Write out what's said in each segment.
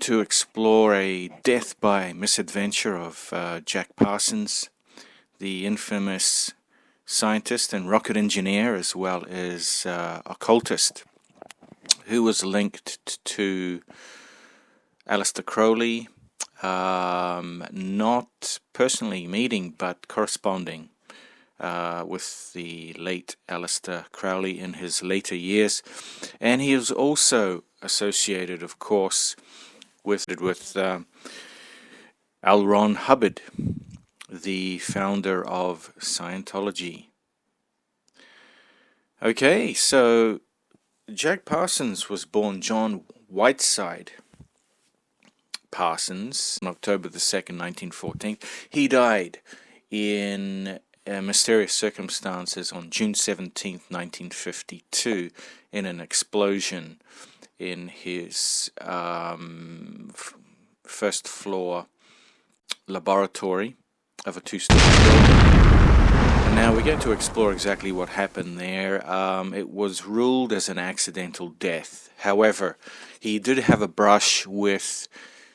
to explore a death by misadventure of Jack Parsons, the infamous scientist and rocket engineer, as well as occultist, who was linked to Aleister Crowley, not personally meeting but corresponding with the late Aleister Crowley in his later years. And he was also associated, of course, with L. Ron Hubbard, the founder of Scientology. Okay, so Jack Parsons was born John Whiteside Parsons on October the 2nd, 1914. He died in mysterious circumstances on June 17th, 1952, in an explosion in his first floor laboratory of a two-story building. And now we're going to explore exactly what happened there. It was ruled as an accidental death. However, he did have a brush with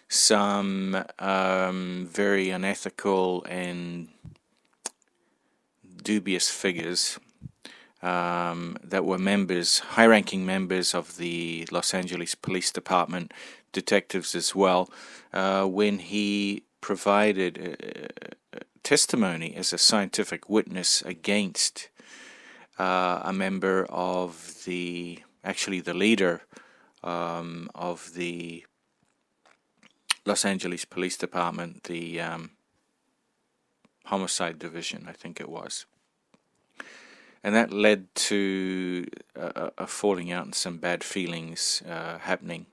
some very unethical and dubious figures that were high-ranking members of the Los Angeles Police Department, detectives as well, when he provided testimony as a scientific witness against a member of the leader of the Los Angeles Police Department, the Homicide Division, I think it was. And that led to a falling out and some bad feelings happening.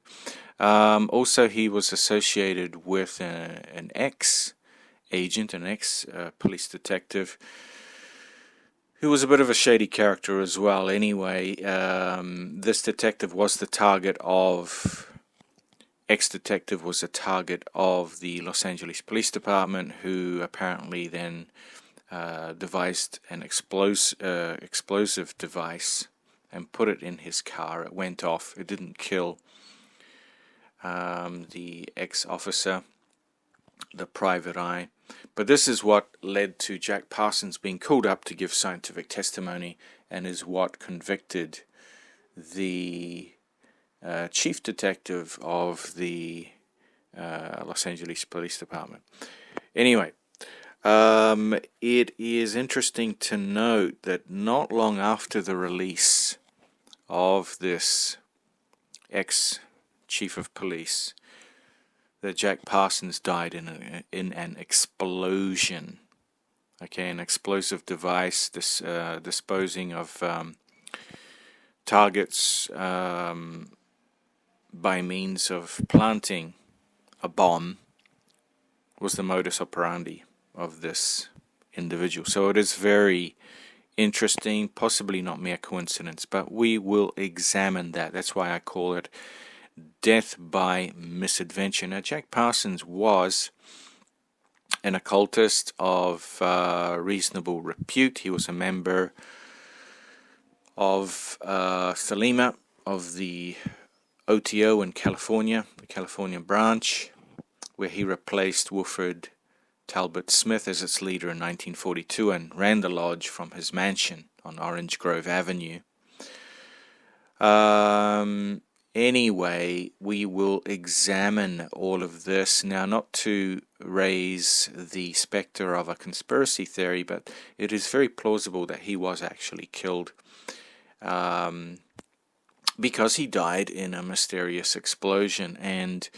Also, he was associated with an ex-agent, an ex-police detective, who was a bit of a shady character as well. Anyway, this detective was the target of... Ex-detective was a target of the Los Angeles Police Department, who apparently then devised an explosive device and put it in his car. It went off. It didn't kill the ex-officer, the private eye. But this is what led to Jack Parsons being called up to give scientific testimony, and is what convicted the chief detective of the Los Angeles Police Department. Anyway, it is interesting to note that not long after the release of this ex-chief of police, that Jack Parsons died in an explosion. Okay, an explosive device disposing of targets by means of planting a bomb was the modus operandi of this individual. So it is very interesting, possibly not mere coincidence, but we will examine that. That's why I call it death by misadventure. Now, Jack Parsons was an occultist of reasonable repute. He was a member of Thelema, of the OTO in California, the California branch, where he replaced Wilfred Talbot Smith as its leader in 1942 and ran the lodge from his mansion on Orange Grove Avenue. Anyway, we will examine all of this now, not to raise the specter of a conspiracy theory, but it is very plausible that he was actually killed because he died in a mysterious explosion. And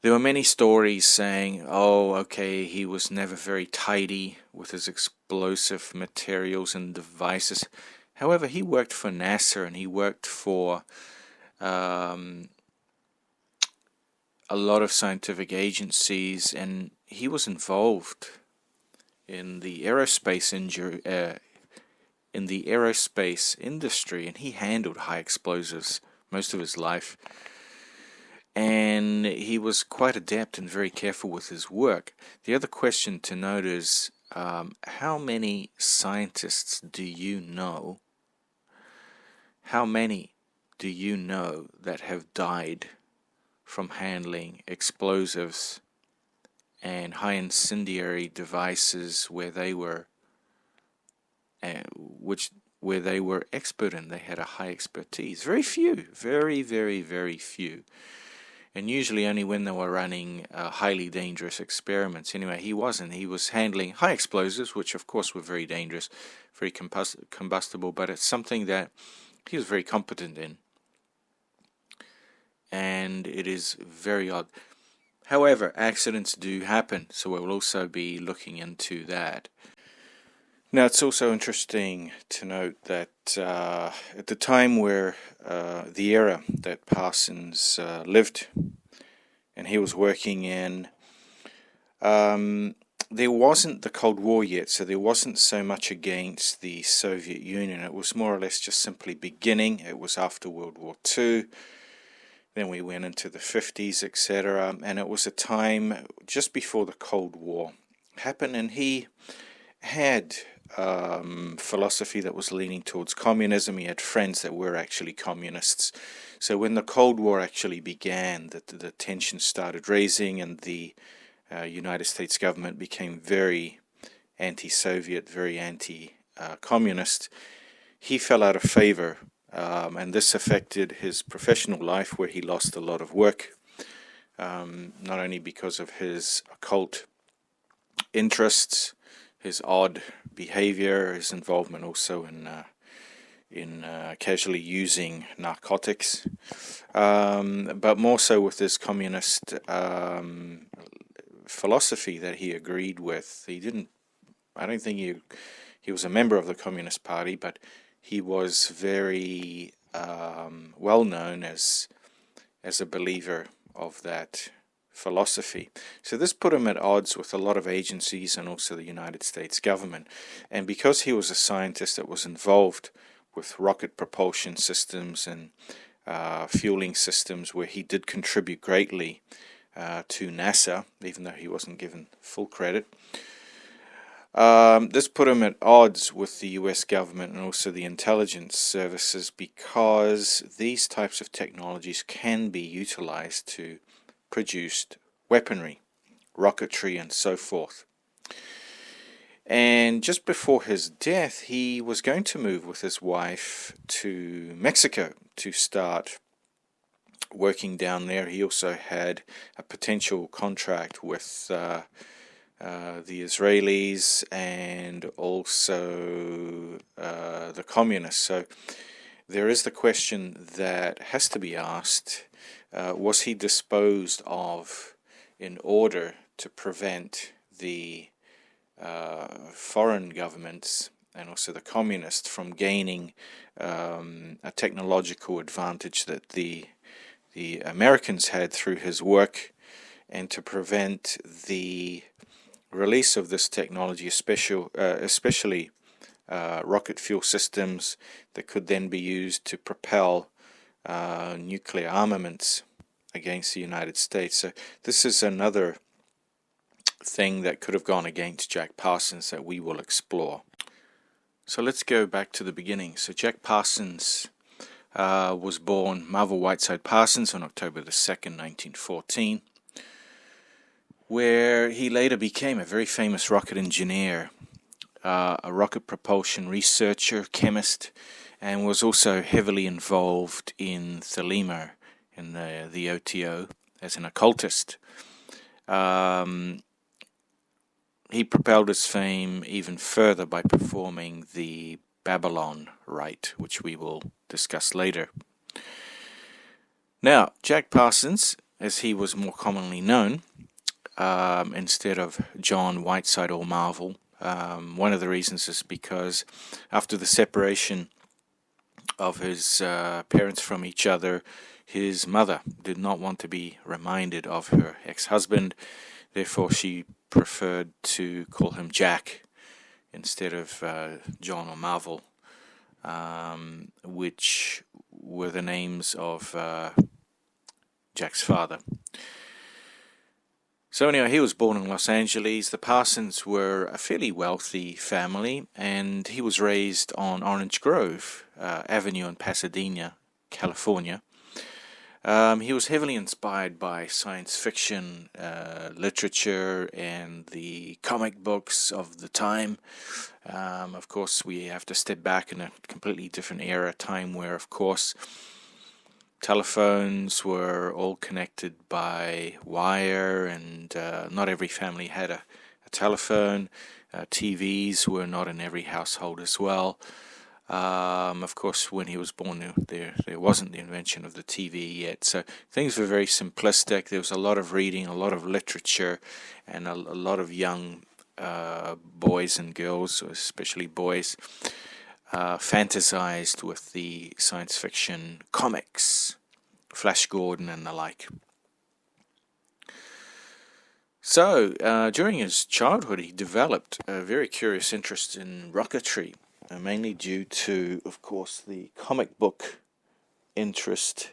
there were many stories saying, oh, okay, he was never very tidy with his explosive materials and devices. However, he worked for NASA, and he worked for a lot of scientific agencies, and he was involved in the aerospace industry, and he handled high explosives most of his life. And he was quite adept and very careful with his work. The other question to note is, how many scientists do you know? How many do you know that have died from handling explosives and high incendiary devices where they were expert in. They had a high expertise. Very few, very, very, very few. And usually only when they were running highly dangerous experiments. Anyway, he wasn't. He was handling high explosives, which of course were very dangerous, very combustible, but it's something that he was very competent in. And it is very odd. However, accidents do happen, so we'll also be looking into that. Now, it's also interesting to note that at the time where the era that Parsons lived and he was working in, there wasn't the Cold War yet, so there wasn't so much against the Soviet Union. It was more or less just simply beginning. It was after World War II. Then we went into the 50s, etc. And it was a time just before the Cold War happened, and he had philosophy that was leaning towards communism. He had friends that were actually communists. So when the Cold War actually began, the tension started raising, and the United States government became very anti-Soviet, very anti-communist. He fell out of favor. And this affected his professional life, where he lost a lot of work, not only because of his occult interests, his odd behavior, his involvement also in casually using narcotics, but more so with his communist philosophy that he agreed with. I don't think he was a member of the Communist Party, but he was very well known as a believer of that philosophy. So this put him at odds with a lot of agencies and also the United States government. And because he was a scientist that was involved with rocket propulsion systems and fueling systems, where he did contribute greatly to NASA, even though he wasn't given full credit, this put him at odds with the US government and also the intelligence services, because these types of technologies can be utilized to produce weaponry, rocketry, and so forth. And just before his death, he was going to move with his wife to Mexico to start working down there. He also had a potential contract with the Israelis and also the communists. So there is the question that has to be asked, was he disposed of in order to prevent the foreign governments and also the communists from gaining a technological advantage that the Americans had through his work, and to prevent the release of this technology, especially rocket fuel systems that could then be used to propel nuclear armaments against the United States. So this is another thing that could have gone against Jack Parsons that we will explore. So let's go back to the beginning. So Jack Parsons was born Marvel Whiteside Parsons on October the 2nd, 1914, where he later became a very famous rocket engineer, a rocket propulsion researcher, chemist, and was also heavily involved in Thelema, in the OTO, as an occultist. He propelled his fame even further by performing the Babylon rite, which we will discuss later. Now, Jack Parsons, as he was more commonly known, instead of John Whiteside or Marvel, one of the reasons is because after the separation of his parents from each other, his mother did not want to be reminded of her ex-husband. Therefore, she preferred to call him Jack instead of John or Marvel, which were the names of Jack's father. So anyway, he was born in Los Angeles. The Parsons were a fairly wealthy family, and he was raised on Orange Grove Avenue in Pasadena, California. He was heavily inspired by science fiction literature and the comic books of the time. Of course, we have to step back in a completely different era, time where, of course, telephones were all connected by wire, and not every family had a telephone. TVs were not in every household as well. Of course, when he was born, there wasn't the invention of the TV yet, so things were very simplistic. There was a lot of reading, a lot of literature, and a lot of young boys and girls, especially boys, fantasized with the science fiction comics, Flash Gordon and the like. So, during his childhood, he developed a very curious interest in rocketry, mainly due to, of course, the comic book interest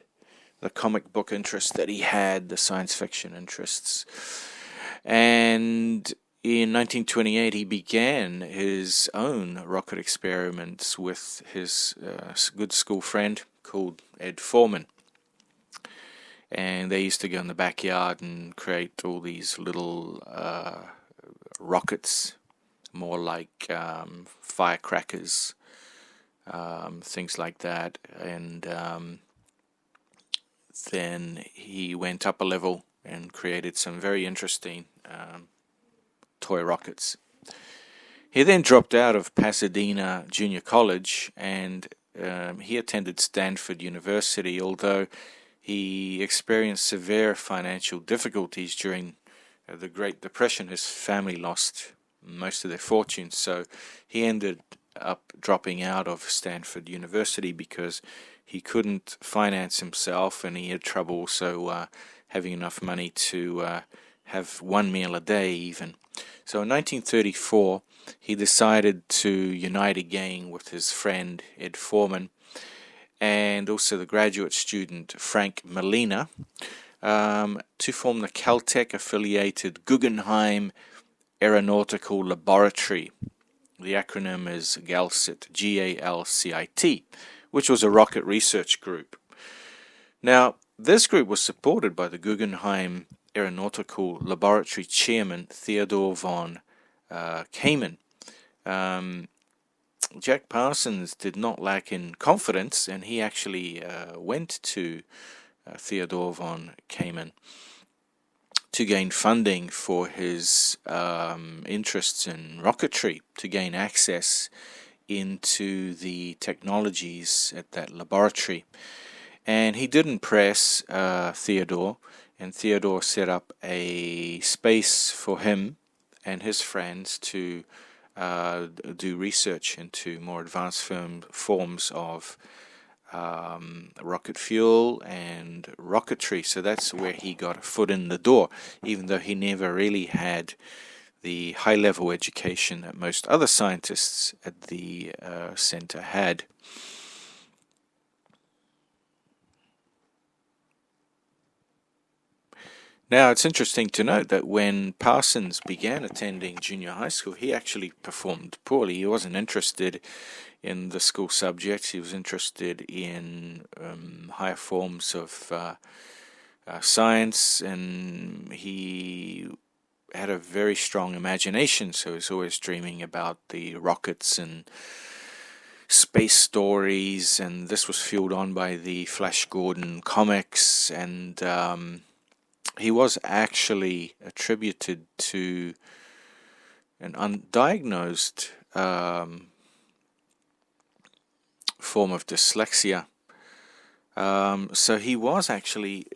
that he had, the science fiction interests. And in 1928, he began his own rocket experiments with his good school friend called Ed Foreman. And they used to go in the backyard and create all these little rockets, more like firecrackers, things like that. And then he went up a level and created some very interesting toy rockets. He then dropped out of Pasadena Junior College, and he attended Stanford University, although he experienced severe financial difficulties during the Great Depression. His family lost most of their fortunes, so he ended up dropping out of Stanford University because he couldn't finance himself, and he had trouble also having enough money to have one meal a day even. So in 1934, he decided to unite again with his friend Ed Foreman and also the graduate student Frank Molina to form the Caltech-affiliated Guggenheim Aeronautical Laboratory. The acronym is GALCIT, G-A-L-C-I-T, which was a rocket research group. Now, this group was supported by the Guggenheim Aeronautical Laboratory chairman Theodore von Kamen. Jack Parsons did not lack in confidence, and he actually went to Theodore von Kamen to gain funding for his interests in rocketry, to gain access into the technologies at that laboratory. And he did impress Theodore, and Theodore set up a space for him and his friends to do research into more advanced forms of rocket fuel and rocketry. So that's where he got a foot in the door, even though he never really had the high-level education that most other scientists at the center had. Now, it's interesting to note that when Parsons began attending junior high school, he actually performed poorly. He wasn't interested in the school subjects. He was interested in higher forms of science, and he had a very strong imagination, so he was always dreaming about the rockets and space stories, and this was fueled on by the Flash Gordon comics, and he was actually attributed to an undiagnosed form of dyslexia. So he was actually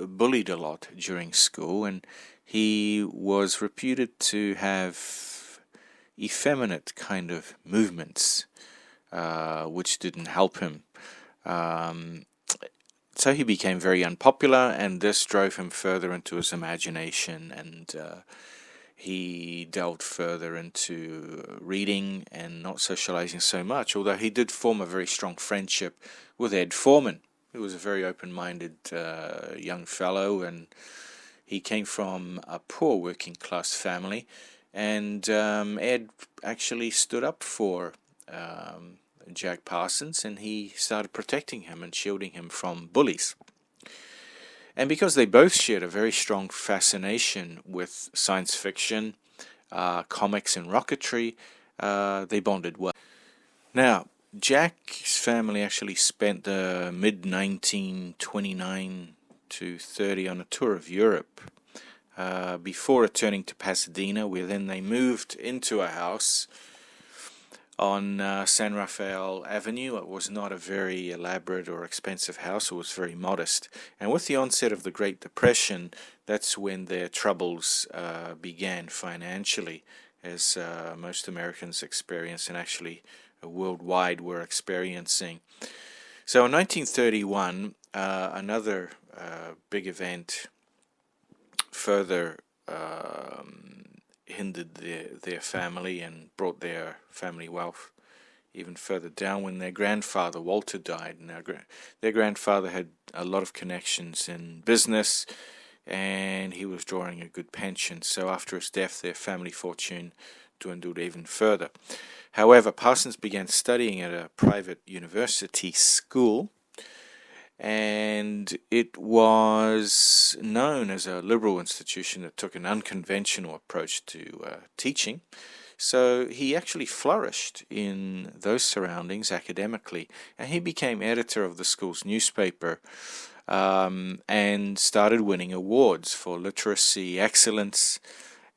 bullied a lot during school, and he was reputed to have effeminate kind of movements, which didn't help him. So he became very unpopular, and this drove him further into his imagination, and he delved further into reading and not socializing so much, although he did form a very strong friendship with Ed Foreman, who was a very open-minded young fellow, and he came from a poor working-class family, and Ed actually stood up for Jack Parsons, and he started protecting him and shielding him from bullies. And because they both shared a very strong fascination with science fiction, comics, and rocketry, they bonded well. Now, Jack's family actually spent the mid-1929 to 30 on a tour of Europe before returning to Pasadena, where then they moved into a house on San Rafael Avenue. It was not a very elaborate or expensive house. It was very modest. And with the onset of the Great Depression, that's when their troubles began financially, as most Americans experienced, and actually worldwide were experiencing. So in 1931, another big event further hindered their family and brought their family wealth even further down when their grandfather Walter died. Now, their grandfather had a lot of connections in business, and he was drawing a good pension. So after his death, their family fortune dwindled even further. However, Parsons began studying at a private university school, and it was known as a liberal institution that took an unconventional approach to teaching. So he actually flourished in those surroundings academically, and he became editor of the school's newspaper and started winning awards for literacy excellence,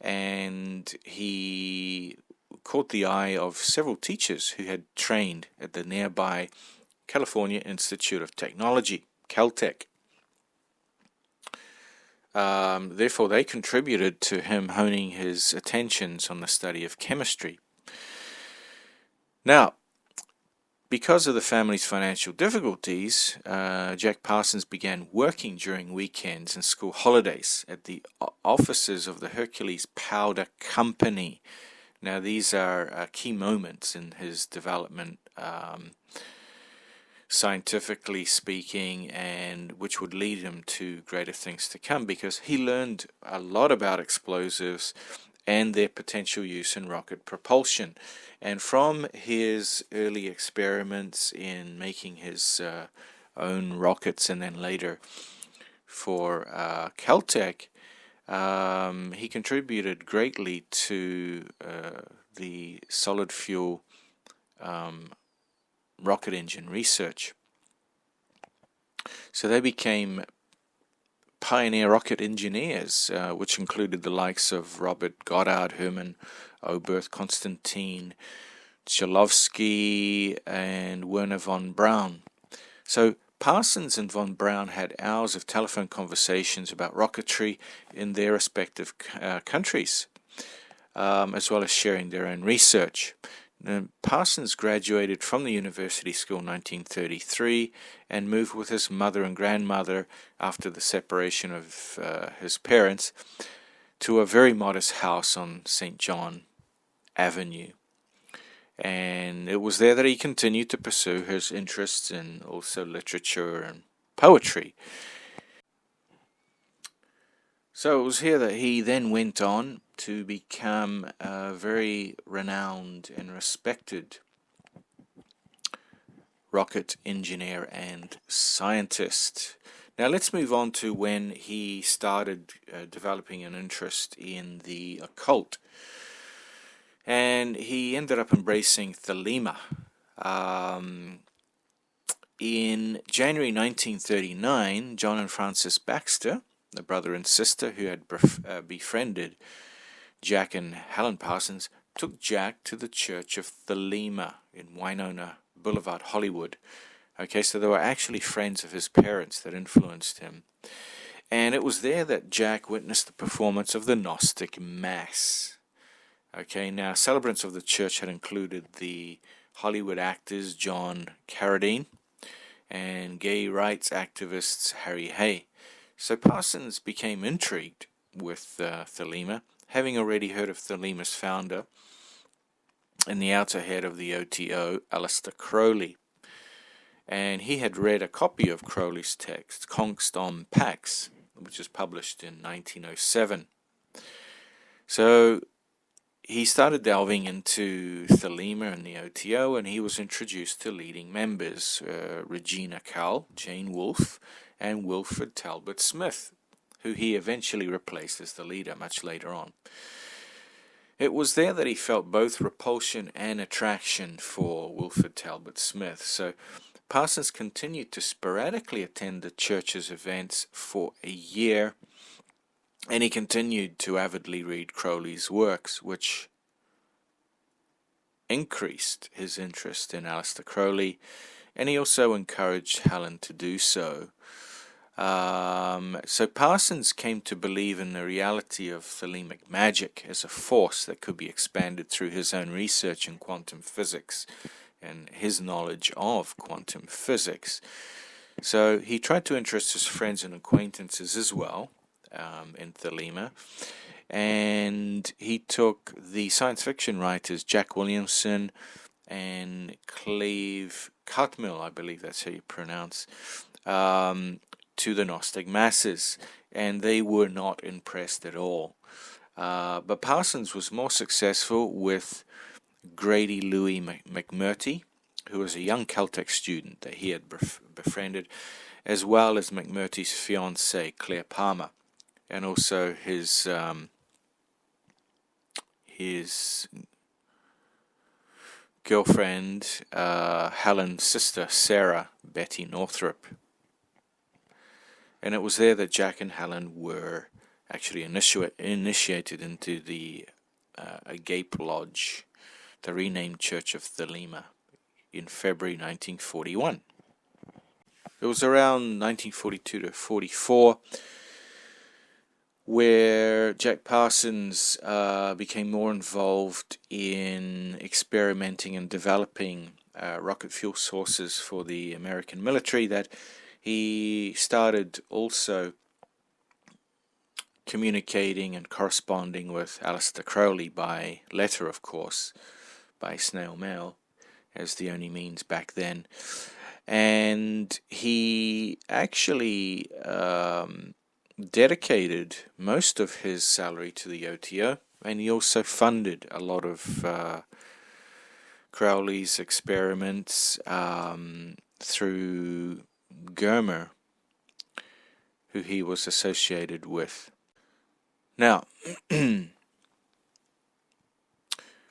and he caught the eye of several teachers who had trained at the nearby California Institute of Technology, Caltech. Therefore, they contributed to him honing his attentions on the study of chemistry. Now, because of the family's financial difficulties, Jack Parsons began working during weekends and school holidays at the offices of the Hercules Powder Company. Now, these are key moments in his development, scientifically speaking, and which would lead him to greater things to come, because he learned a lot about explosives and their potential use in rocket propulsion. And from his early experiments in making his own rockets, and then later for Caltech, he contributed greatly to the solid fuel rocket engine research. So they became pioneer rocket engineers, which included the likes of Robert Goddard, Herman Oberth, Konstantin Chilovsky, and Werner von Braun. So Parsons and von Braun had hours of telephone conversations about rocketry in their respective countries, as well as sharing their own research. Parsons graduated from the university school in 1933 and moved with his mother and grandmother after the separation of his parents to a very modest house on St. John Avenue. And it was there that he continued to pursue his interests in also literature and poetry. So it was here that he then went on to become a very renowned and respected rocket engineer and scientist. Now let's move on to when he started developing an interest in the occult. And he ended up embracing Thelema. In January 1939, John and Frances Baxter, the brother and sister who had befriended Jack and Helen Parsons, took Jack to the Church of Thelema in Winona Boulevard, Hollywood. Okay, so they were actually friends of his parents that influenced him. And it was there that Jack witnessed the performance of the Gnostic Mass. Okay, now celebrants of the church had included the Hollywood actors John Carradine and gay rights activists Harry Hay. So Parsons became intrigued with Thelema, having already heard of Thelema's founder and the outer head of the OTO, Aleister Crowley. And he had read a copy of Crowley's text, Conx Dom Pax, which was published in 1907. So he started delving into Thelema and the OTO, and he was introduced to leading members, Regina Kall, Jane Wolfe, and Wilfred Talbot Smith, who he eventually replaced as the leader much later on. It was there that he felt both repulsion and attraction for Wilfred Talbot Smith, so Parsons continued to sporadically attend the church's events for a year, and he continued to avidly read Crowley's works, which increased his interest in Aleister Crowley, and he also encouraged Helen to do so. So Parsons came to believe in the reality of Thelemic magic as a force that could be expanded through his own research in quantum physics and his knowledge of quantum physics. So he tried to interest his friends and acquaintances as well in Thelema, and he took the science fiction writers Jack Williamson and Cleve Cutmill, I believe that's how you pronounce, to the Gnostic masses, and they were not impressed at all. But Parsons was more successful with Grady Louis McMurtry, who was a young Caltech student that he had befriended, as well as McMurtry's fiancée Claire Palmer, and also his girlfriend, Helen's sister Sarah Betty Northrop. And it was there that Jack and Helen were actually initiated into the Agape Lodge, the renamed Church of Thelema, in February 1941. It was around 1942 to 44 where Jack Parsons became more involved in experimenting and developing rocket fuel sources for the American military, that he started also communicating and corresponding with Aleister Crowley by letter, of course, by snail mail, as the only means back then. And he actually dedicated most of his salary to the OTO, and he also funded a lot of Crowley's experiments through Germer, who he was associated with. Now,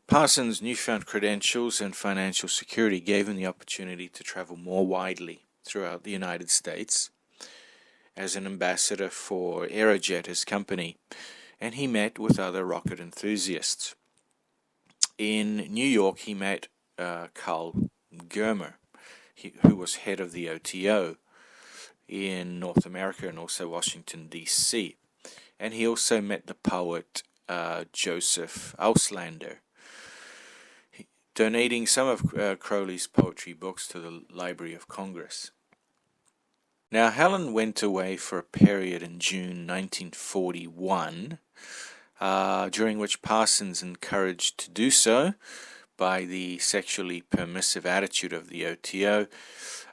Parsons' newfound credentials and financial security gave him the opportunity to travel more widely throughout the United States as an ambassador for Aerojet, his company, and he met with other rocket enthusiasts. In New York, he met Carl Germer, who was head of the OTO in North America and also Washington, D.C. And he also met the poet Joseph Auslander, donating some of Crowley's poetry books to the Library of Congress. Now, Helen went away for a period in June 1941, during which Parsons encouraged to do so by the sexually permissive attitude of the OTO,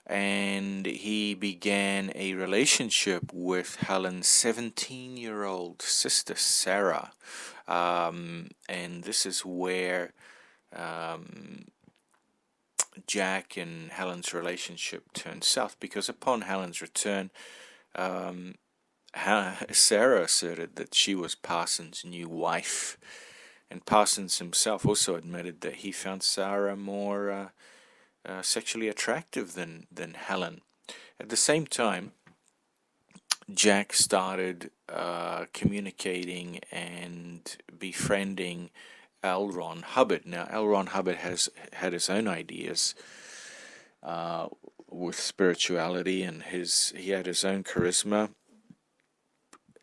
and he began a relationship with Helen's 17-year-old sister Sarah, and this is where Jack and Helen's relationship turned south, because upon Helen's return, Sarah asserted that she was Parsons' new wife, and Parsons himself also admitted that he found Sarah more sexually attractive than Helen. At the same time, Jack started communicating and befriending L. Ron Hubbard. Now, L. Ron Hubbard had his own ideas with spirituality, and he had his own charisma,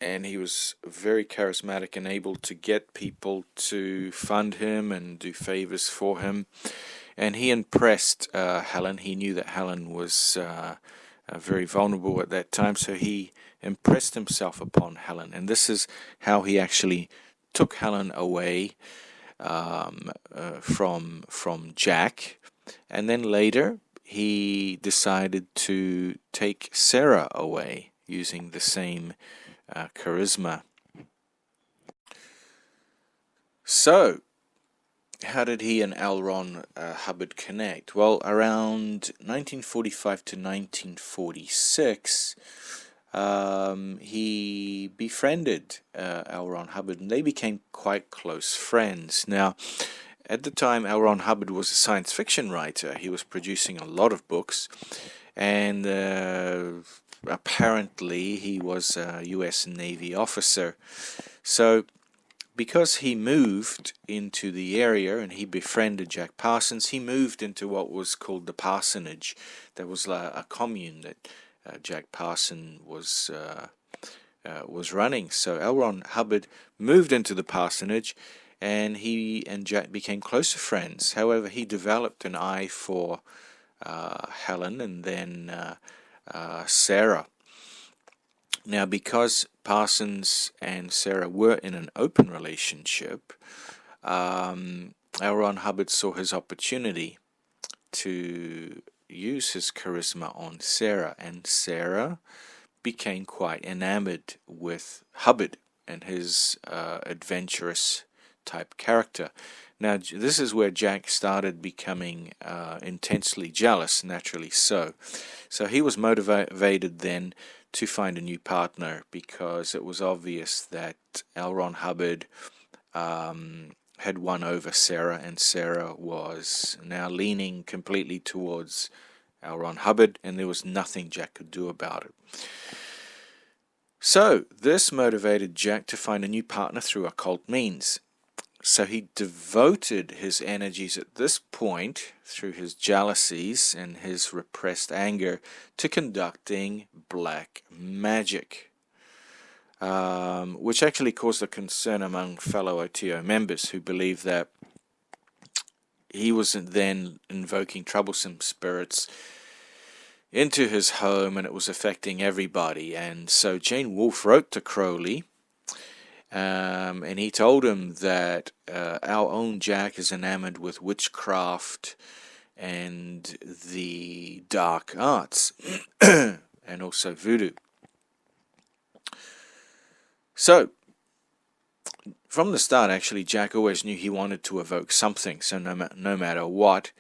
and he was very charismatic and able to get people to fund him and do favors for him. And he impressed Helen. He knew that Helen was very vulnerable at that time, so he impressed himself upon Helen. And this is how he actually took Helen away from Jack. And then later, he decided to take Sarah away using the same charisma. So, how did he and L. Ron Hubbard connect? Well, around 1945 to 1946, he befriended L. Ron Hubbard, and they became quite close friends. Now, at the time, L. Ron Hubbard was a science fiction writer. He was producing a lot of books, and apparently he was a U.S. Navy officer. So, because he moved into the area and he befriended Jack Parsons, he moved into what was called the Parsonage. There was a commune that Jack Parsons was running. So L. Ron Hubbard moved into the Parsonage, and he and Jack became closer friends. However, he developed an eye for Helen and then Sarah. Now, because Parsons and Sarah were in an open relationship, L. Ron Hubbard saw his opportunity to use his charisma on Sarah, and Sarah became quite enamored with Hubbard and his adventurous type character. Now, this is where Jack started becoming intensely jealous, naturally so. So he was motivated then to find a new partner, because it was obvious that L. Ron Hubbard had won over Sarah, and Sarah was now leaning completely towards L. Ron Hubbard, and there was nothing Jack could do about it. So this motivated Jack to find a new partner through occult means. So he devoted his energies at this point, through his jealousies and his repressed anger, to conducting black magic, which actually caused a concern among fellow OTO members who believed that he was then invoking troublesome spirits into his home, and it was affecting everybody. And so Jane Wolfe wrote to Crowley, and he told him that our own Jack is enamored with witchcraft and the dark arts, and also voodoo. So, from the start, actually, Jack always knew he wanted to evoke something, so no matter what,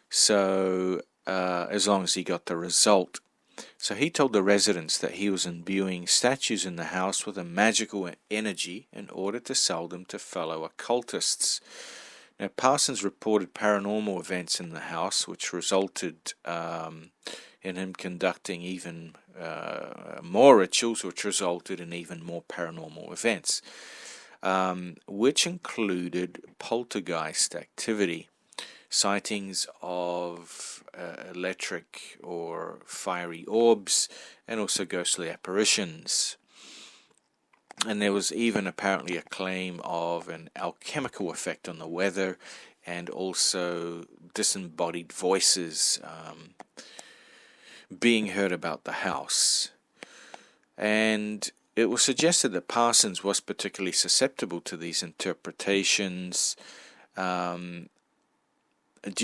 so as long as he got the result. So he told the residents that he was imbuing statues in the house with a magical energy in order to sell them to fellow occultists. Now, Parsons reported paranormal events in the house, which resulted in him conducting even more rituals, which resulted in even more paranormal events, which included poltergeist activity, sightings of electric or fiery orbs, and also ghostly apparitions. And there was even apparently a claim of an alchemical effect on the weather, and also disembodied voices being heard about the house. And it was suggested that Parsons was particularly susceptible to these interpretations due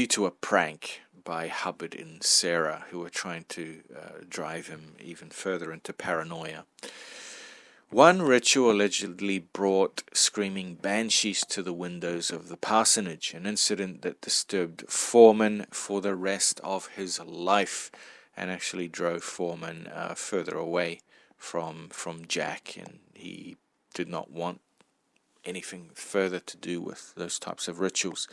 to a prank by Hubbard and Sarah, who were trying to drive him even further into paranoia. One ritual allegedly brought screaming banshees to the windows of the parsonage, an incident that disturbed Foreman for the rest of his life, and actually drove Foreman further away from Jack, and he did not want anything further to do with those types of rituals.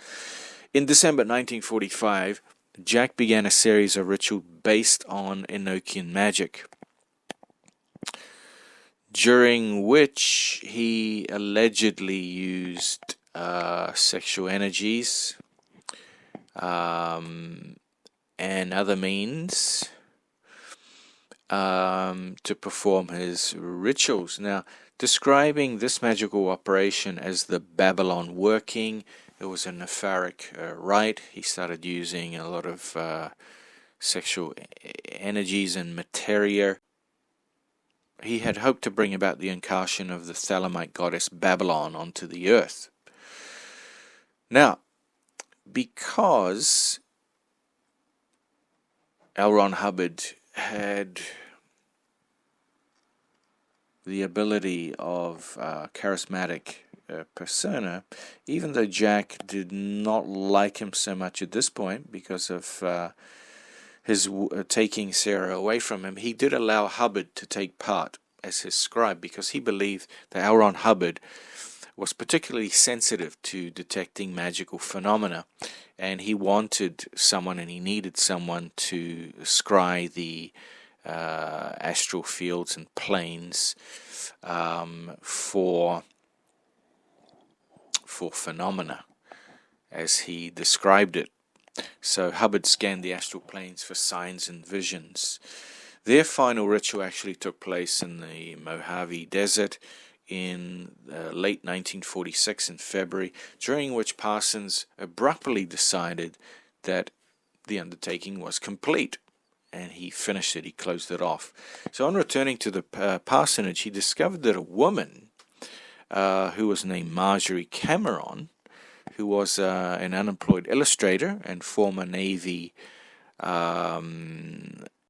In December 1945, Jack began a series of rituals based on Enochian magic, during which he allegedly used sexual energies and other means to perform his rituals. Now, describing this magical operation as the Babylon working, it was a nefaric rite. He started using a lot of sexual energies and materia. He had hoped to bring about the incursion of the Thelemite goddess Babylon onto the earth. Now, because L. Ron Hubbard had the ability of charismatic persona, even though Jack did not like him so much at this point because of his taking Sarah away from him. He did allow Hubbard to take part as his scribe because he believed that L. Ron Hubbard was particularly sensitive to detecting magical phenomena, and he wanted someone and he needed someone to scry the astral fields and planes for phenomena as he described it. So Hubbard scanned the astral planes for signs and visions. Their final ritual actually took place in the Mojave Desert in late 1946 in February, during which Parsons abruptly decided that the undertaking was complete, and he finished it, he closed it off. So on returning to the parsonage, he discovered that a woman who was named Marjorie Cameron, who was an unemployed illustrator and former Navy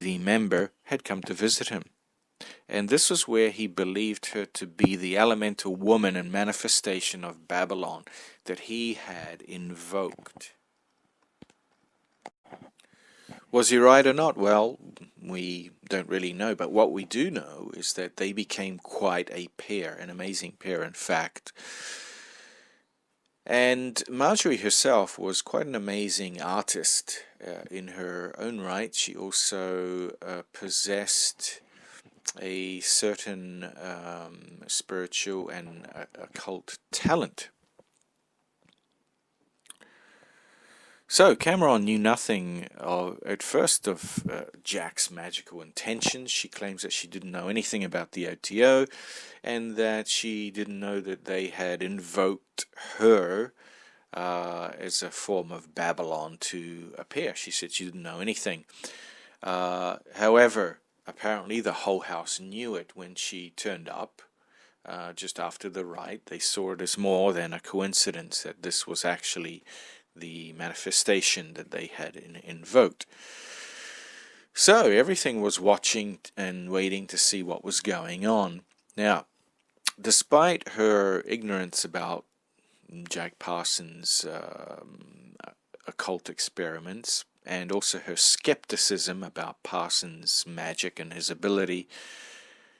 member, had come to visit him. And this was where he believed her to be the elemental woman and manifestation of Babylon that he had invoked. Was he right or not? Well, we don't really know, but what we do know is that they became quite a pair, an amazing pair, in fact. And Marjorie herself was quite an amazing artist in her own right. She also possessed a certain spiritual and occult talent. So Cameron knew nothing at first of Jack's magical intentions. She claims that she didn't know anything about the OTO, and that she didn't know that they had invoked her as a form of Babylon to appear. She said she didn't know anything. However, apparently the whole house knew it when she turned up just after the rite. They saw it as more than a coincidence that this was actually the manifestation that they had invoked. So everything was watching and waiting to see what was going on. Now, despite her ignorance about Jack Parsons' occult experiments, and also her skepticism about Parsons' magic and his ability,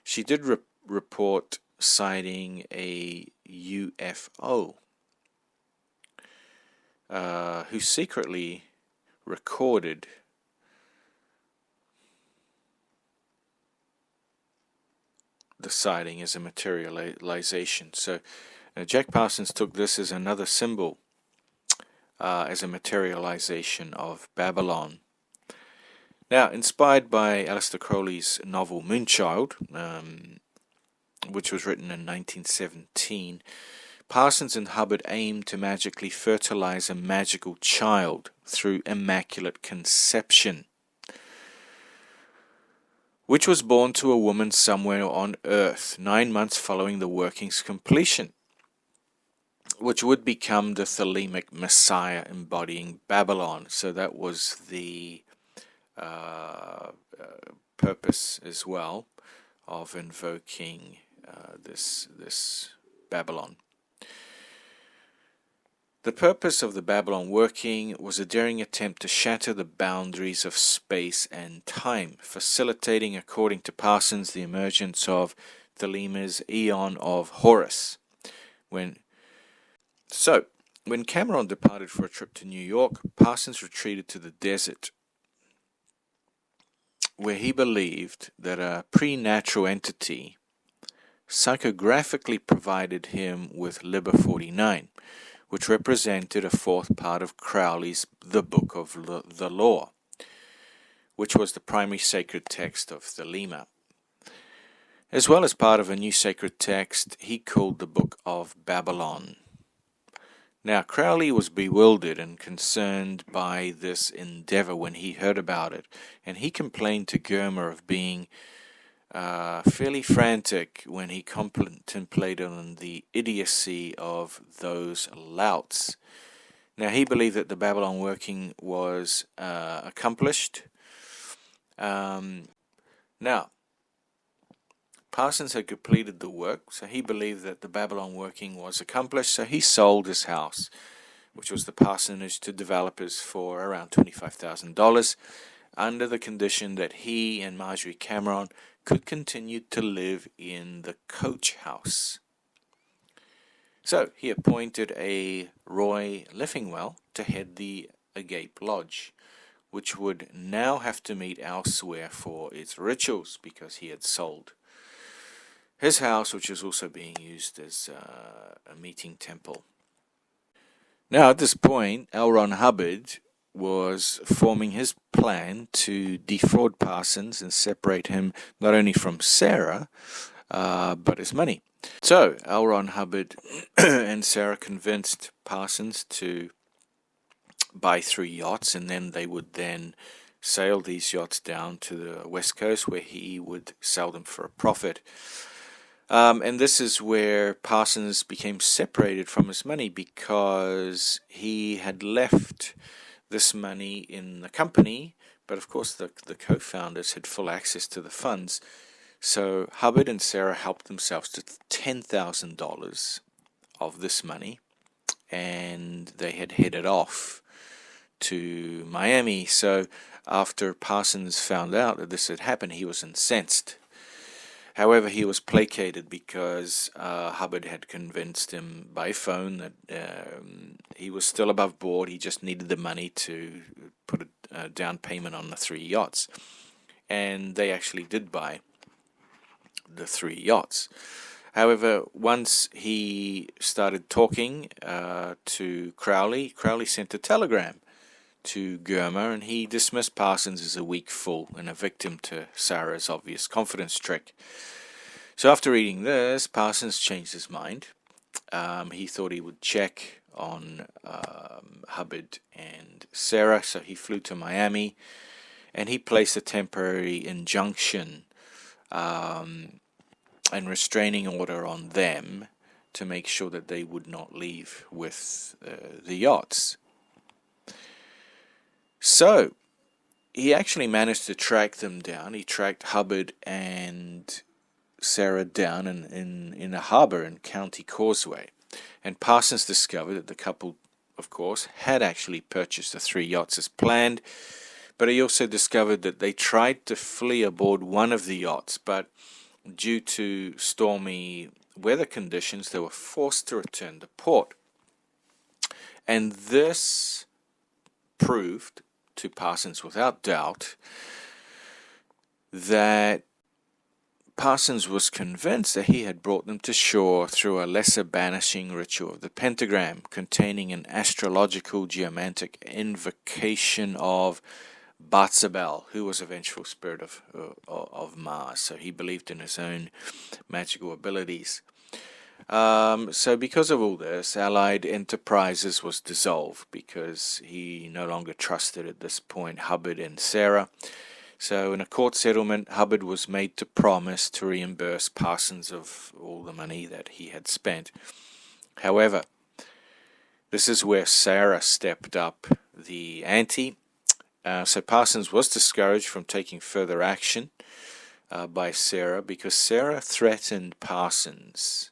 she did report sighting a UFO who secretly recorded the sighting as a materialization. So Jack Parsons took this as another symbol, as a materialization of Babylon. Now, inspired by Aleister Crowley's novel Moonchild, which was written in 1917, Parsons and Hubbard aimed to magically fertilize a magical child through immaculate conception, which was born to a woman somewhere on Earth 9 months following the working's completion, which would become the Thelemic Messiah embodying Babylon. So that was the purpose as well of invoking this Babylon. The purpose of the Babylon working was a daring attempt to shatter the boundaries of space and time, facilitating, according to Parsons, the emergence of Thelema's Aeon of Horus. When Cameron departed for a trip to New York, Parsons retreated to the desert, where he believed that a preternatural entity psychographically provided him with Liber 49, which represented a fourth part of Crowley's The Book of the Law, which was the primary sacred text of Thelema, as well as part of a new sacred text he called the Book of Babylon. Now, Crowley was bewildered and concerned by this endeavor when he heard about it, and he complained to Germer of being fairly frantic when he contemplated on the idiocy of those louts. Now, he believed that the Babylon working was accomplished. Now, Parsons had completed the work, so he believed that the Babylon working was accomplished, so he sold his house, which was the parsonage, to developers for around $25,000, under the condition that he and Marjorie Cameron could continue to live in the coach house. So he appointed a Roy Leffingwell to head the Agape Lodge, which would now have to meet elsewhere for its rituals because he had sold his house, which was also being used as a meeting temple. Now, at this point, L. Ron Hubbard was forming his plan to defraud Parsons and separate him not only from Sarah, but his money. So, L. Ron Hubbard and Sarah convinced Parsons to buy 3 yachts, and then they would then sail these yachts down to the west coast where he would sell them for a profit. And this is where Parsons became separated from his money, because he had left this money in the company, but of course the co-founders had full access to the funds. So Hubbard and Sarah helped themselves to $10,000 of this money, and they had headed off to Miami. So after Parsons found out that this had happened, he was incensed. However, he was placated because Hubbard had convinced him by phone that he was still above board. He just needed the money to put a down payment on the 3 yachts. And they actually did buy the 3 yachts. However, once he started talking to Crowley, Crowley sent a telegram to Germer, and he dismissed Parsons as a weak fool and a victim to Sarah's obvious confidence trick. So after reading this, Parsons changed his mind. He thought he would check on Hubbard and Sarah, so he flew to Miami, and he placed a temporary injunction and restraining order on them to make sure that they would not leave with the yachts. So he actually managed to track them down. He tracked Hubbard and Sarah down in a harbor in County Causeway. And Parsons discovered that the couple, of course, had actually purchased the 3 yachts as planned. But he also discovered that they tried to flee aboard one of the yachts, but due to stormy weather conditions, they were forced to return to port. And this proved to Parsons without doubt that Parsons was convinced that he had brought them to shore through a lesser banishing ritual of the pentagram, containing an astrological geomantic invocation of Batzabel, who was a vengeful spirit of Mars. So he believed in his own magical abilities. So because of all this, Allied Enterprises was dissolved because he no longer trusted at this point Hubbard and Sarah. So in a court settlement, Hubbard was made to promise to reimburse Parsons of all the money that he had spent. However, this is where Sarah stepped up the ante. So Parsons was discouraged from taking further action by Sarah, because Sarah threatened Parsons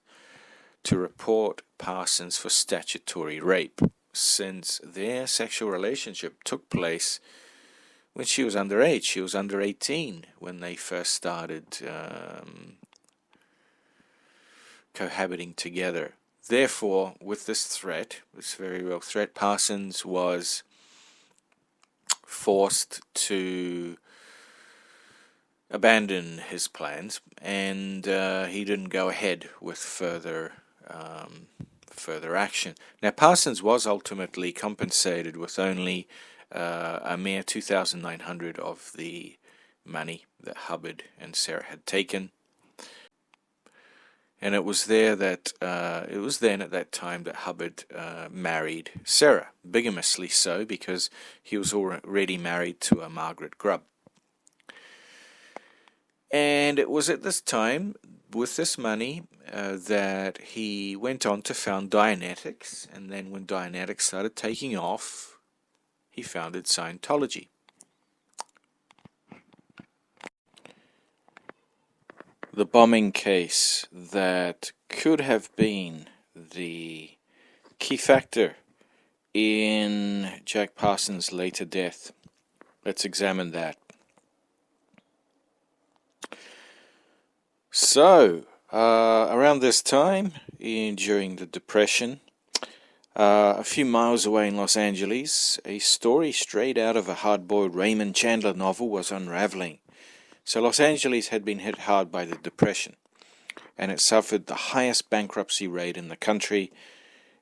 to report Parsons for statutory rape, since their sexual relationship took place when she was underage. She was under 18 when they first started cohabiting together. Therefore, with this threat, this very real threat, Parsons was forced to abandon his plans, and he didn't go ahead with further action. Now, Parsons was ultimately compensated with only a mere $2,900 of the money that Hubbard and Sarah had taken, and it was then at that time that Hubbard married Sarah, bigamously so, because he was already married to a Margaret Grubb. And it was at this time, with this money, that he went on to found Dianetics, and then when Dianetics started taking off, he founded Scientology. The bombing case that could have been the key factor in Jack Parsons' later death. Let's examine that. So, around this time, during the Depression, a few miles away in Los Angeles, a story straight out of a hard-boiled Raymond Chandler novel was unraveling. So Los Angeles had been hit hard by the Depression, and it suffered the highest bankruptcy rate in the country,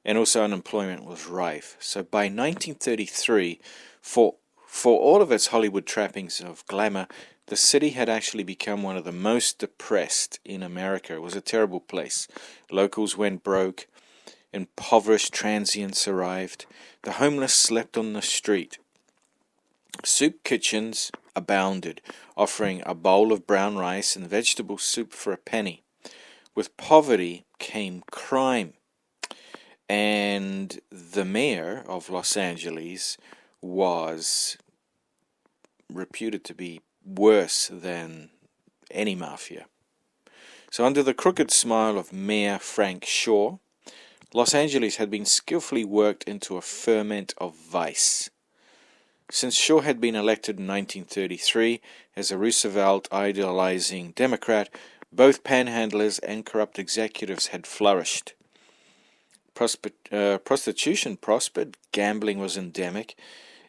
and also unemployment was rife. So by 1933, for all of its Hollywood trappings of glamour, the city had actually become one of the most depressed in America. It was a terrible place. Locals went broke. Impoverished transients arrived. The homeless slept on the street. Soup kitchens abounded, offering a bowl of brown rice and vegetable soup for a penny. With poverty came crime. And the mayor of Los Angeles was reputed to be worse than any mafia. So under the crooked smile of Mayor Frank Shaw, Los Angeles had been skillfully worked into a ferment of vice. Since Shaw had been elected in 1933 as a Roosevelt-idolizing Democrat, both panhandlers and corrupt executives had flourished. Prostitution prospered, gambling was endemic,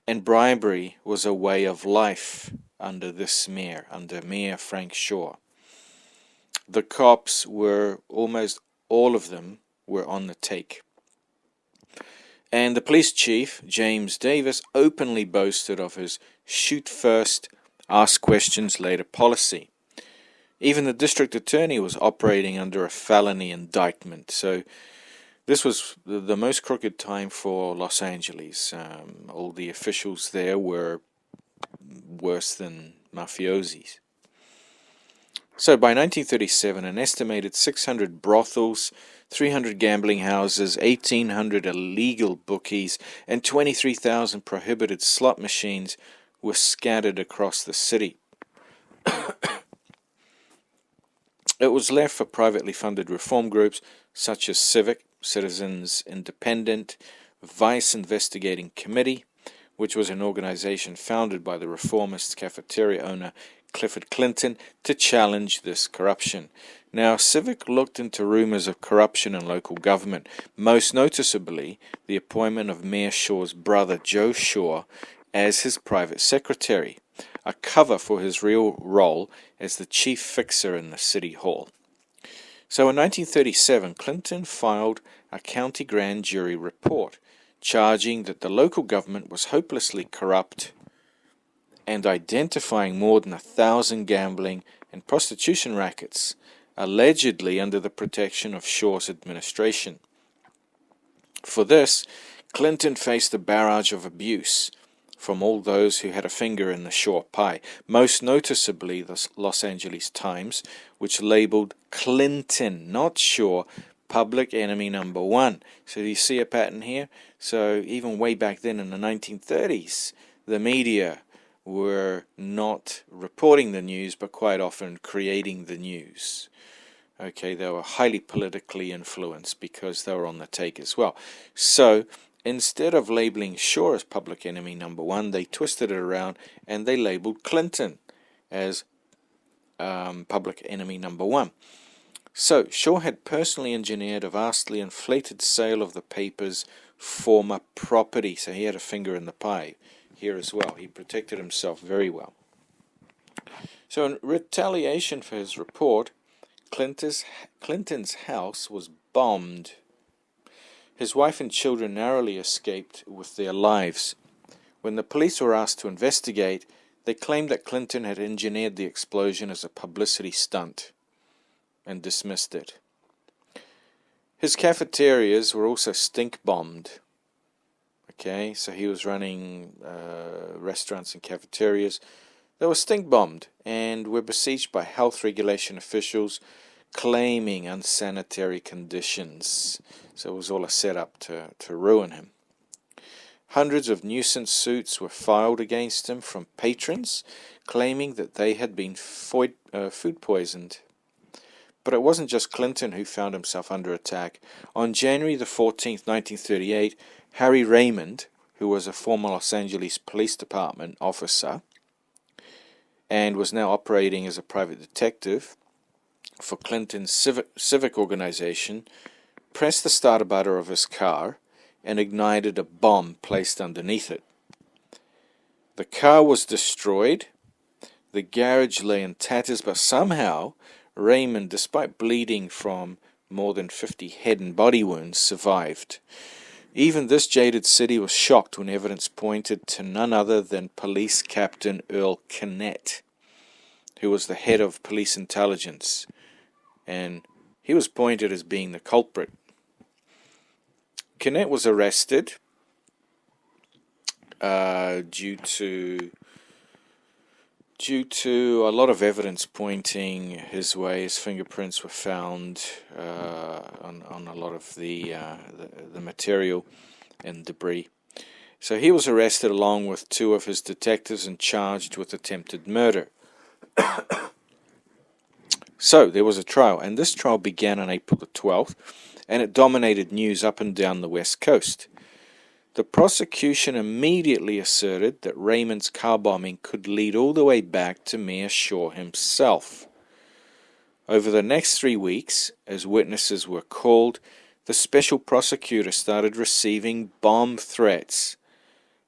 and bribery was a way of life under this mayor, under Mayor Frank Shaw. The cops were, almost all of them, were on the take. And the police chief, James Davis, openly boasted of his shoot first, ask questions later policy. Even the district attorney was operating under a felony indictment. So this was the most crooked time for Los Angeles. All the officials there were worse than mafiosis. So by 1937, an estimated 600 brothels, 300 gambling houses, 1,800 illegal bookies, and 23,000 prohibited slot machines were scattered across the city. It was left for privately funded reform groups such as Civic, Citizens Independent, Vice Investigating Committee, which was an organization founded by the reformist cafeteria owner Clifford Clinton, to challenge this corruption. Now, Civic looked into rumors of corruption in local government, most noticeably the appointment of Mayor Shaw's brother Joe Shaw as his private secretary, a cover for his real role as the chief fixer in the city hall. So in 1937, Clinton filed a county grand jury report charging that the local government was hopelessly corrupt and identifying more than 1,000 gambling and prostitution rackets, allegedly under the protection of Shaw's administration. For this, Clinton faced a barrage of abuse from all those who had a finger in the Shaw pie, most noticeably the Los Angeles Times, which labeled Clinton, not Shaw, public enemy number one. So do you see a pattern here? So even way back then in the 1930s, the media were not reporting the news, but quite often creating the news. Okay, they were highly politically influenced because they were on the take as well. So instead of labeling Shaw as public enemy number one, they twisted it around and they labeled Clinton as public enemy number one. So Shaw had personally engineered a vastly inflated sale of the paper's former property, so he had a finger in the pie here as well. He protected himself very well. So in retaliation for his report, Clinton's house was bombed. His wife and children narrowly escaped with their lives. When the police were asked to investigate, they claimed that Clinton had engineered the explosion as a publicity stunt and dismissed it. His cafeterias were also stink-bombed. Okay, so he was running restaurants and cafeterias. They were stink-bombed and were besieged by health regulation officials claiming unsanitary conditions. So it was all a setup to ruin him. Hundreds of nuisance suits were filed against him from patrons claiming that they had been food poisoned. But it wasn't just Clinton who found himself under attack. On January the 14th, 1938, Harry Raymond, who was a former Los Angeles Police Department officer and was now operating as a private detective for Clinton's civic organization, pressed the starter button of his car and ignited a bomb placed underneath it. The car was destroyed. The garage lay in tatters, but somehow Raymond, despite bleeding from more than 50 head and body wounds, survived. Even this jaded city was shocked when evidence pointed to none other than Police Captain Earl Kinnett, who was the head of police intelligence, and he was pointed as being the culprit. Kinnett was arrested due to a lot of evidence pointing his way. His fingerprints were found on a lot of the material and debris. So he was arrested along with 2 of his detectives and charged with attempted murder. So there was a trial, and this trial began on April the 12th, and it dominated news up and down the West Coast. The prosecution immediately asserted that Raymond's car bombing could lead all the way back to Mayor Shaw himself. Over the next 3 weeks, as witnesses were called, the special prosecutor started receiving bomb threats,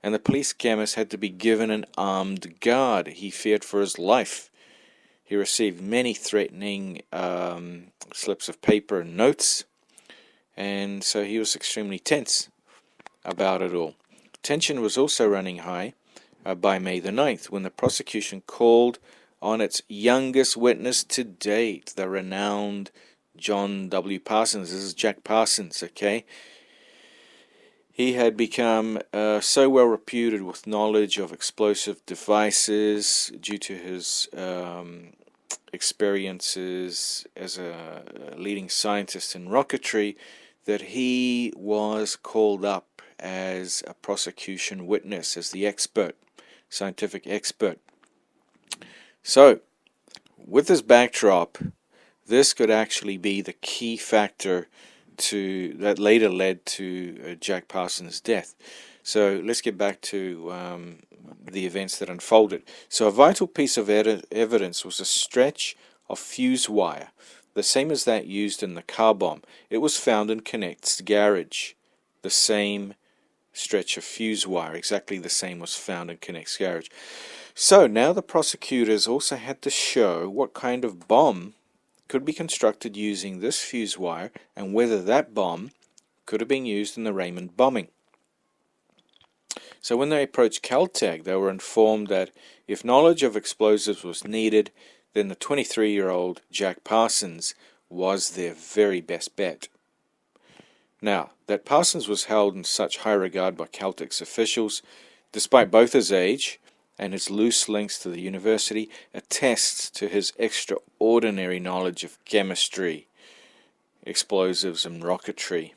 and the police chemist had to be given an armed guard. He feared for his life. He received many threatening slips of paper and notes, and so he was extremely tense about it all. Tension was also running high by May the 9th, when the prosecution called on its youngest witness to date, the renowned John W. Parsons. This is Jack Parsons, okay? He had become so well reputed with knowledge of explosive devices due to his experiences as a leading scientist in rocketry that he was called up as a prosecution witness, as the expert, scientific expert. So, with this backdrop, this could actually be the key factor that later led to Jack Parsons' death. So let's get back to the events that unfolded. So a vital piece of evidence was a stretch of fuse wire, the same as that used in the car bomb. It was found in Kinnett's garage. The same stretch of fuse wire, exactly the same, was found in Kinnett's garage. So now the prosecutors also had to show what kind of bomb could be constructed using this fuse wire, and whether that bomb could have been used in the Raymond bombing. So when they approached Caltech, they were informed that if knowledge of explosives was needed, then the 23-year-old Jack Parsons was their very best bet. Now, that Parsons was held in such high regard by Caltech's officials, despite both his age and his loose links to the university, attests to his extraordinary knowledge of chemistry, explosives, and rocketry.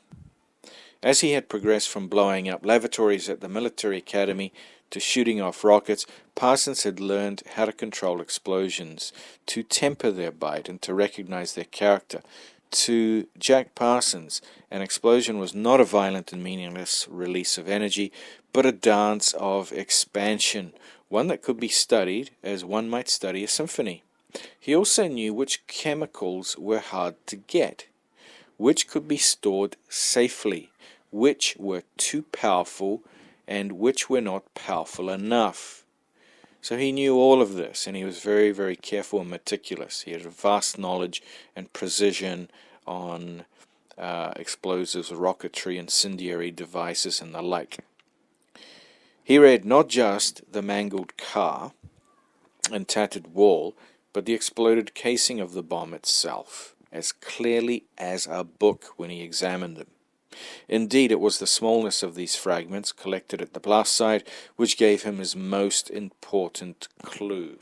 As he had progressed from blowing up lavatories at the military academy to shooting off rockets, Parsons had learned how to control explosions, to temper their bite, and to recognize their character. To Jack Parsons, an explosion was not a violent and meaningless release of energy, but a dance of expansion, one that could be studied as one might study a symphony. He also knew which chemicals were hard to get, which could be stored safely, which were too powerful, and which were not powerful enough. So he knew all of this, and he was very, very careful and meticulous. He had a vast knowledge and precision on explosives, rocketry, incendiary devices, and the like. He read not just the mangled car and tattered wall, but the exploded casing of the bomb itself, as clearly as a book when he examined them. Indeed, it was the smallness of these fragments collected at the blast site which gave him his most important clue.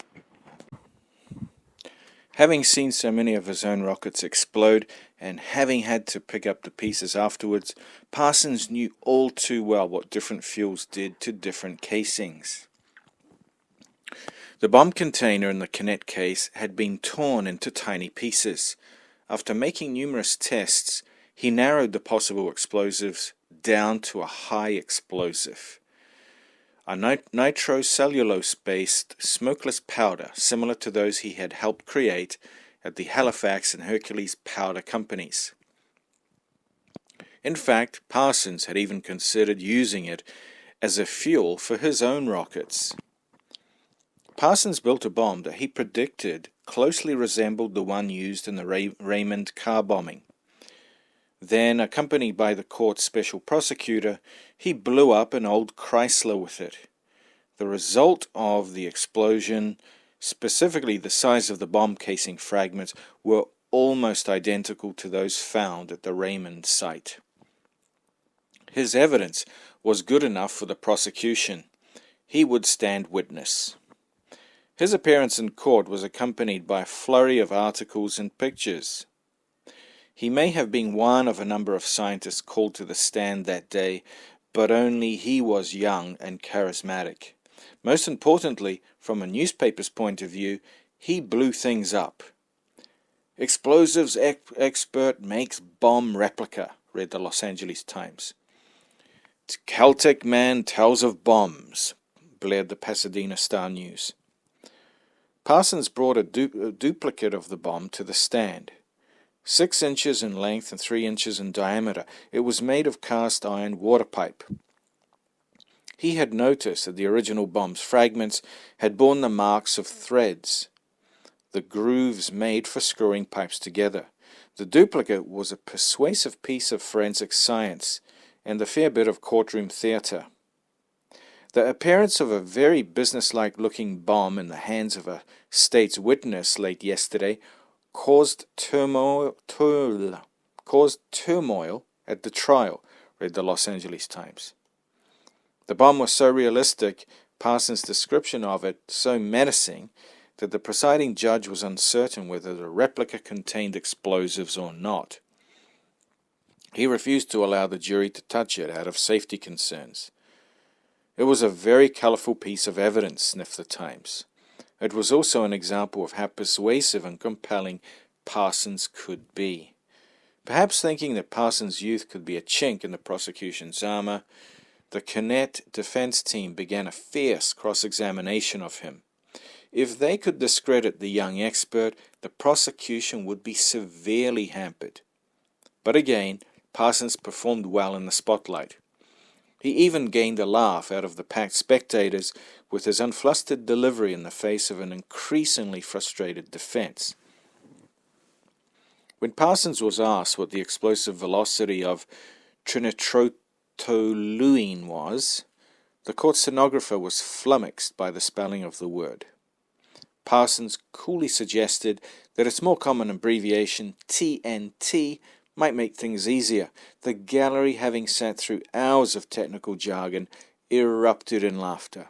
Having seen so many of his own rockets explode, and having had to pick up the pieces afterwards, Parsons knew all too well what different fuels did to different casings. The bomb container in the Kinnett case had been torn into tiny pieces. After making numerous tests, he narrowed the possible explosives down to a high explosive, a nitrocellulose-based smokeless powder similar to those he had helped create at the Halifax and Hercules Powder Companies. In fact, Parsons had even considered using it as a fuel for his own rockets. Parsons built a bomb that he predicted closely resembled the one used in the Raymond car bombing. Then, accompanied by the court's special prosecutor, he blew up an old Chrysler with it. The result of the explosion, specifically the size of the bomb casing fragments, were almost identical to those found at the Raymond site. His evidence was good enough for the prosecution. He would stand witness. His appearance in court was accompanied by a flurry of articles and pictures. He may have been one of a number of scientists called to the stand that day, but only he was young and charismatic. Most importantly, from a newspaper's point of view, he blew things up. "Explosives expert makes bomb replica," read the Los Angeles Times. "Celtic man tells of bombs," blared the Pasadena Star News. Parsons brought a duplicate of the bomb to the stand. 6 inches in length and 3 inches in diameter, it was made of cast iron water pipe. He had noticed that the original bomb's fragments had borne the marks of threads, the grooves made for screwing pipes together. The duplicate was a persuasive piece of forensic science and a fair bit of courtroom theatre. The appearance of a very businesslike-looking bomb in the hands of a state's witness late yesterday caused turmoil at the trial, read the Los Angeles Times. The bomb was so realistic, Parsons' description of it so menacing, that the presiding judge was uncertain whether the replica contained explosives or not. He refused to allow the jury to touch it out of safety concerns. "It was a very colourful piece of evidence," sniffed the Times. It was also an example of how persuasive and compelling Parsons could be. Perhaps thinking that Parsons' youth could be a chink in the prosecution's armour, the Connett defense team began a fierce cross-examination of him. If they could discredit the young expert, the prosecution would be severely hampered. But again, Parsons performed well in the spotlight. He even gained a laugh out of the packed spectators with his unflustered delivery in the face of an increasingly frustrated defense. When Parsons was asked what the explosive velocity of trinitrotoluene was, the court stenographer was flummoxed by the spelling of the word. Parsons coolly suggested that its more common abbreviation, TNT, might make things easier. The gallery, having sat through hours of technical jargon, erupted in laughter.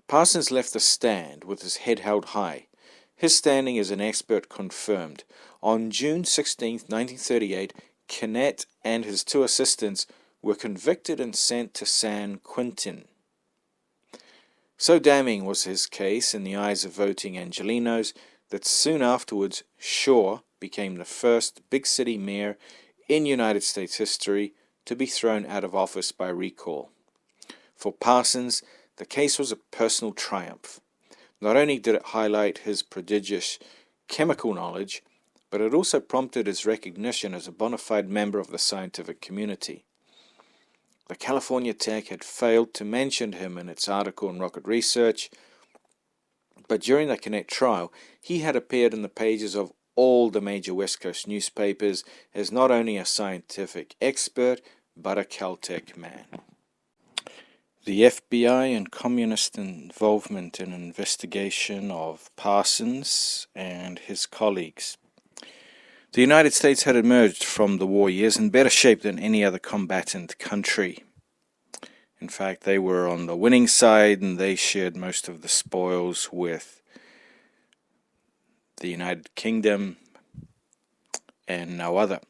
Parsons left the stand with his head held high. His standing as an expert confirmed. On June 16, 1938, Connett and his 2 assistants were convicted and sent to San Quentin. So damning was his case in the eyes of voting Angelenos that soon afterwards Shaw became the first big city mayor in United States history to be thrown out of office by recall. For Parsons, the case was a personal triumph. Not only did it highlight his prodigious chemical knowledge, but it also prompted his recognition as a bona fide member of the scientific community. The California Tech had failed to mention him in its article on rocket research, but during the Connett trial, he had appeared in the pages of all the major West Coast newspapers as not only a scientific expert, but a Caltech man. The FBI and communist involvement in investigation of Parsons and his colleagues. The United States had emerged from the war years in better shape than any other combatant country. In fact, they were on the winning side and they shared most of the spoils with the United Kingdom and no other.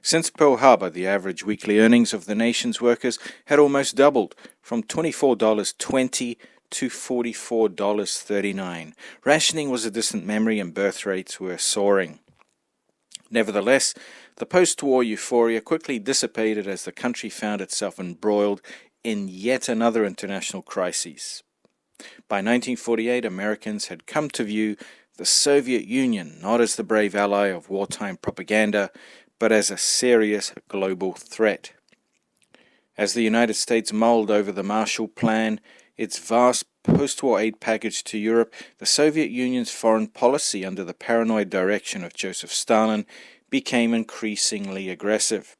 Since Pearl Harbor, the average weekly earnings of the nation's workers had almost doubled, from $24.20 to $44.39. Rationing was a distant memory and birth rates were soaring. Nevertheless, the post-war euphoria quickly dissipated as the country found itself embroiled in yet another international crisis. By 1948, Americans had come to view the Soviet Union not as the brave ally of wartime propaganda, but as a serious global threat. As the United States mulled over the Marshall Plan, its vast post-war aid package to Europe, the Soviet Union's foreign policy under the paranoid direction of Joseph Stalin became increasingly aggressive.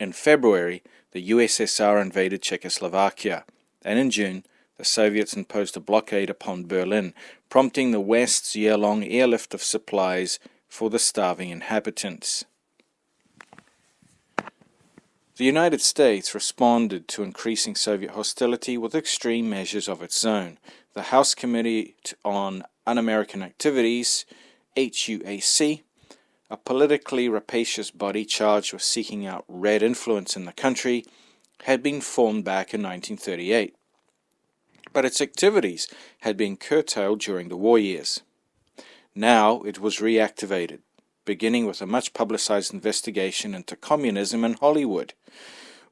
In February, the USSR invaded Czechoslovakia, and in June, the Soviets imposed a blockade upon Berlin, prompting the West's year-long airlift of supplies for the starving inhabitants. The United States responded to increasing Soviet hostility with extreme measures of its own. The House Committee on Un-American Activities, HUAC, a politically rapacious body charged with seeking out red influence in the country, had been formed back in 1938. But its activities had been curtailed during the war years. Now it was reactivated, beginning with a much-publicized investigation into communism in Hollywood,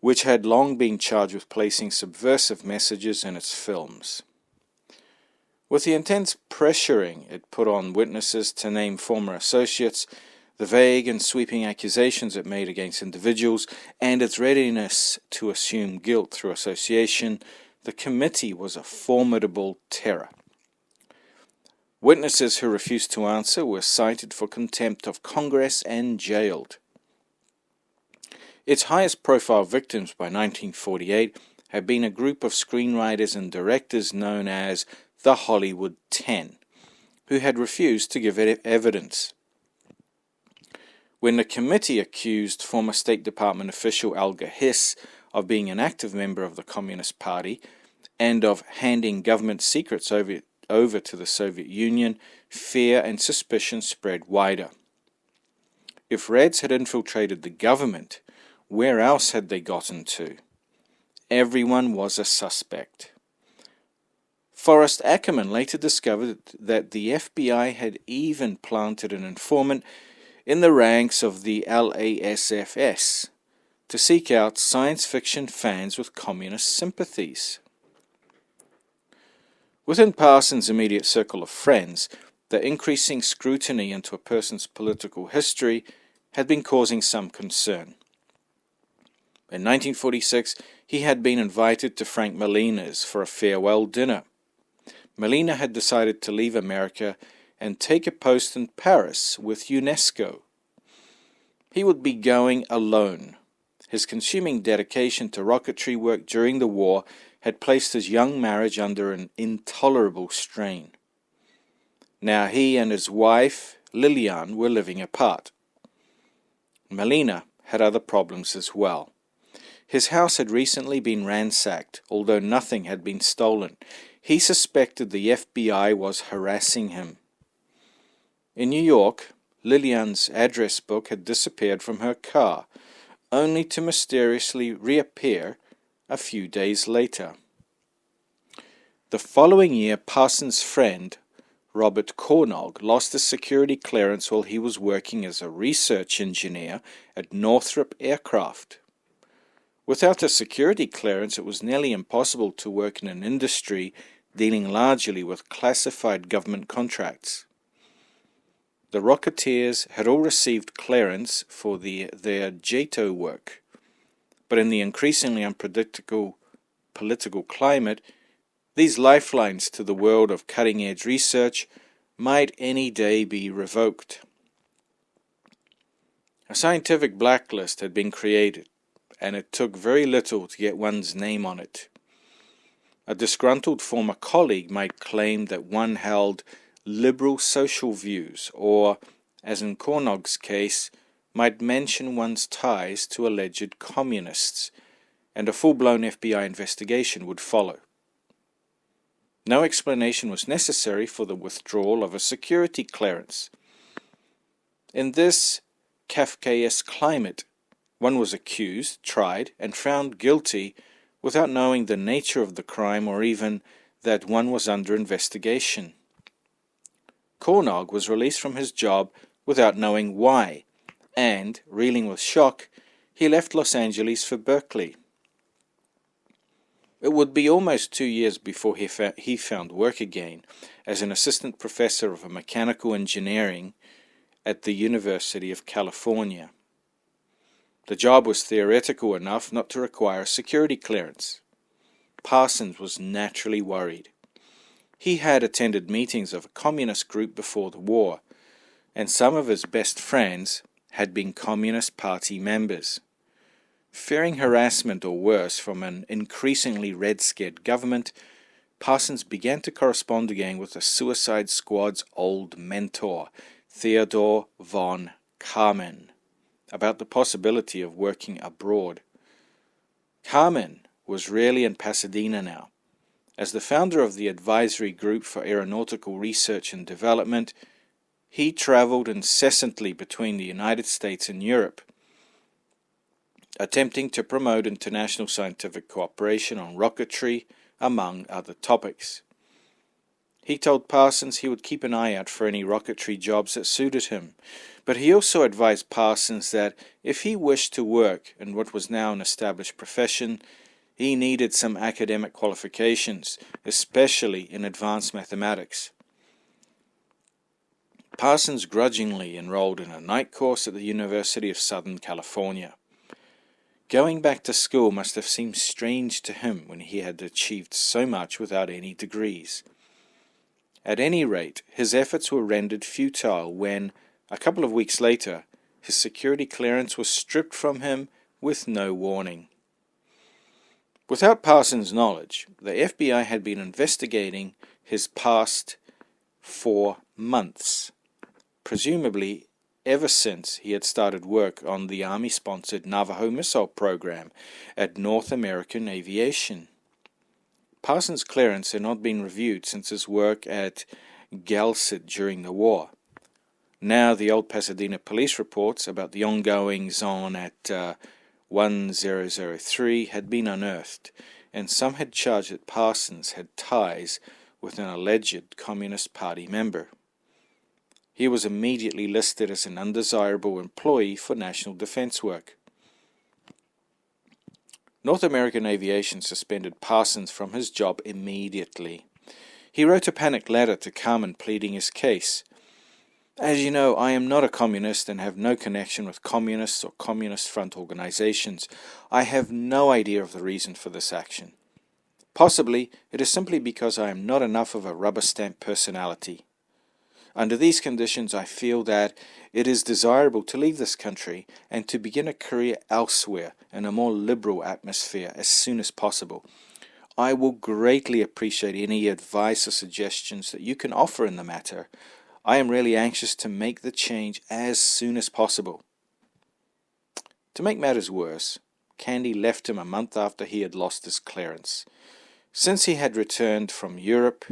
which had long been charged with placing subversive messages in its films. With the intense pressuring it put on witnesses to name former associates, the vague and sweeping accusations it made against individuals, and its readiness to assume guilt through association, the committee was a formidable terror. Witnesses who refused to answer were cited for contempt of Congress and jailed. Its highest-profile victims by 1948 had been a group of screenwriters and directors known as the Hollywood 10, who had refused to give evidence. When the committee accused former State Department official Alger Hiss of being an active member of the Communist Party and of handing government secrets over to the Soviet Union, fear and suspicion spread wider. If Reds had infiltrated the government, where else had they gotten to? Everyone was a suspect. Forrest Ackerman later discovered that the FBI had even planted an informant in the ranks of the LASFS to seek out science fiction fans with communist sympathies. Within Parsons' immediate circle of friends, the increasing scrutiny into a person's political history had been causing some concern. In 1946, he had been invited to Frank Molina's for a farewell dinner. Molina had decided to leave America and take a post in Paris with UNESCO. He would be going alone. His consuming dedication to rocketry work during the war had placed his young marriage under an intolerable strain. Now he and his wife, Lillian, were living apart. Molina had other problems as well. His house had recently been ransacked, although nothing had been stolen. He suspected the FBI was harassing him. In New York, Lillian's address book had disappeared from her car, only to mysteriously reappear a few days later. The following year, Parsons' friend, Robert Cornog, lost his security clearance while he was working as a research engineer at Northrop Aircraft. Without a security clearance, it was nearly impossible to work in an industry dealing largely with classified government contracts. The Rocketeers had all received clearance for their JATO work, but in the increasingly unpredictable political climate, these lifelines to the world of cutting-edge research might any day be revoked. A scientific blacklist had been created, and it took very little to get one's name on it. A disgruntled former colleague might claim that one held liberal social views, or, as in Cornog's case, might mention one's ties to alleged communists, and a full-blown FBI investigation would follow. No explanation was necessary for the withdrawal of a security clearance. In this Kafkaesque climate, one was accused, tried, and found guilty without knowing the nature of the crime or even that one was under investigation. Cornog was released from his job without knowing why, and, reeling with shock, he left Los Angeles for Berkeley. It would be almost 2 years before he found work again as an assistant professor of mechanical engineering at the University of California. The job was theoretical enough not to require a security clearance. Parsons was naturally worried. He had attended meetings of a communist group before the war, and some of his best friends had been Communist Party members. Fearing harassment or worse from an increasingly red-scared government, Parsons began to correspond again with the Suicide Squad's old mentor, Theodore von Karman, about the possibility of working abroad. Karman was really in Pasadena now. As the founder of the Advisory Group for Aeronautical Research and Development, he traveled incessantly between the United States and Europe, attempting to promote international scientific cooperation on rocketry, among other topics. He told Parsons he would keep an eye out for any rocketry jobs that suited him, but he also advised Parsons that if he wished to work in what was now an established profession, he needed some academic qualifications, especially in advanced mathematics. Parsons grudgingly enrolled in a night course at the University of Southern California. Going back to school must have seemed strange to him when he had achieved so much without any degrees. At any rate, his efforts were rendered futile when, a couple of weeks later, his security clearance was stripped from him with no warning. Without Parsons' knowledge, the FBI had been investigating his past for months, presumably ever since he had started work on the Army-sponsored Navajo missile program at North American Aviation. Parsons' clearance had not been reviewed since his work at Galcid during the war. Now the old Pasadena police reports about the ongoings-on at 1003 had been unearthed, and some had charged that Parsons had ties with an alleged Communist Party member. He was immediately listed as an undesirable employee for national defense work. North American Aviation suspended Parsons from his job immediately. He wrote a panic letter to Karman pleading his case. As you know, I am not a communist and have no connection with communists or communist front organizations. I have no idea of the reason for this action. Possibly it is simply because I am not enough of a rubber stamp personality. Under these conditions, I feel that it is desirable to leave this country and to begin a career elsewhere in a more liberal atmosphere as soon as possible. I will greatly appreciate any advice or suggestions that you can offer in the matter. I am really anxious to make the change as soon as possible. To make matters worse, Candy left him a month after he had lost his clearance. Since she had returned from Europe,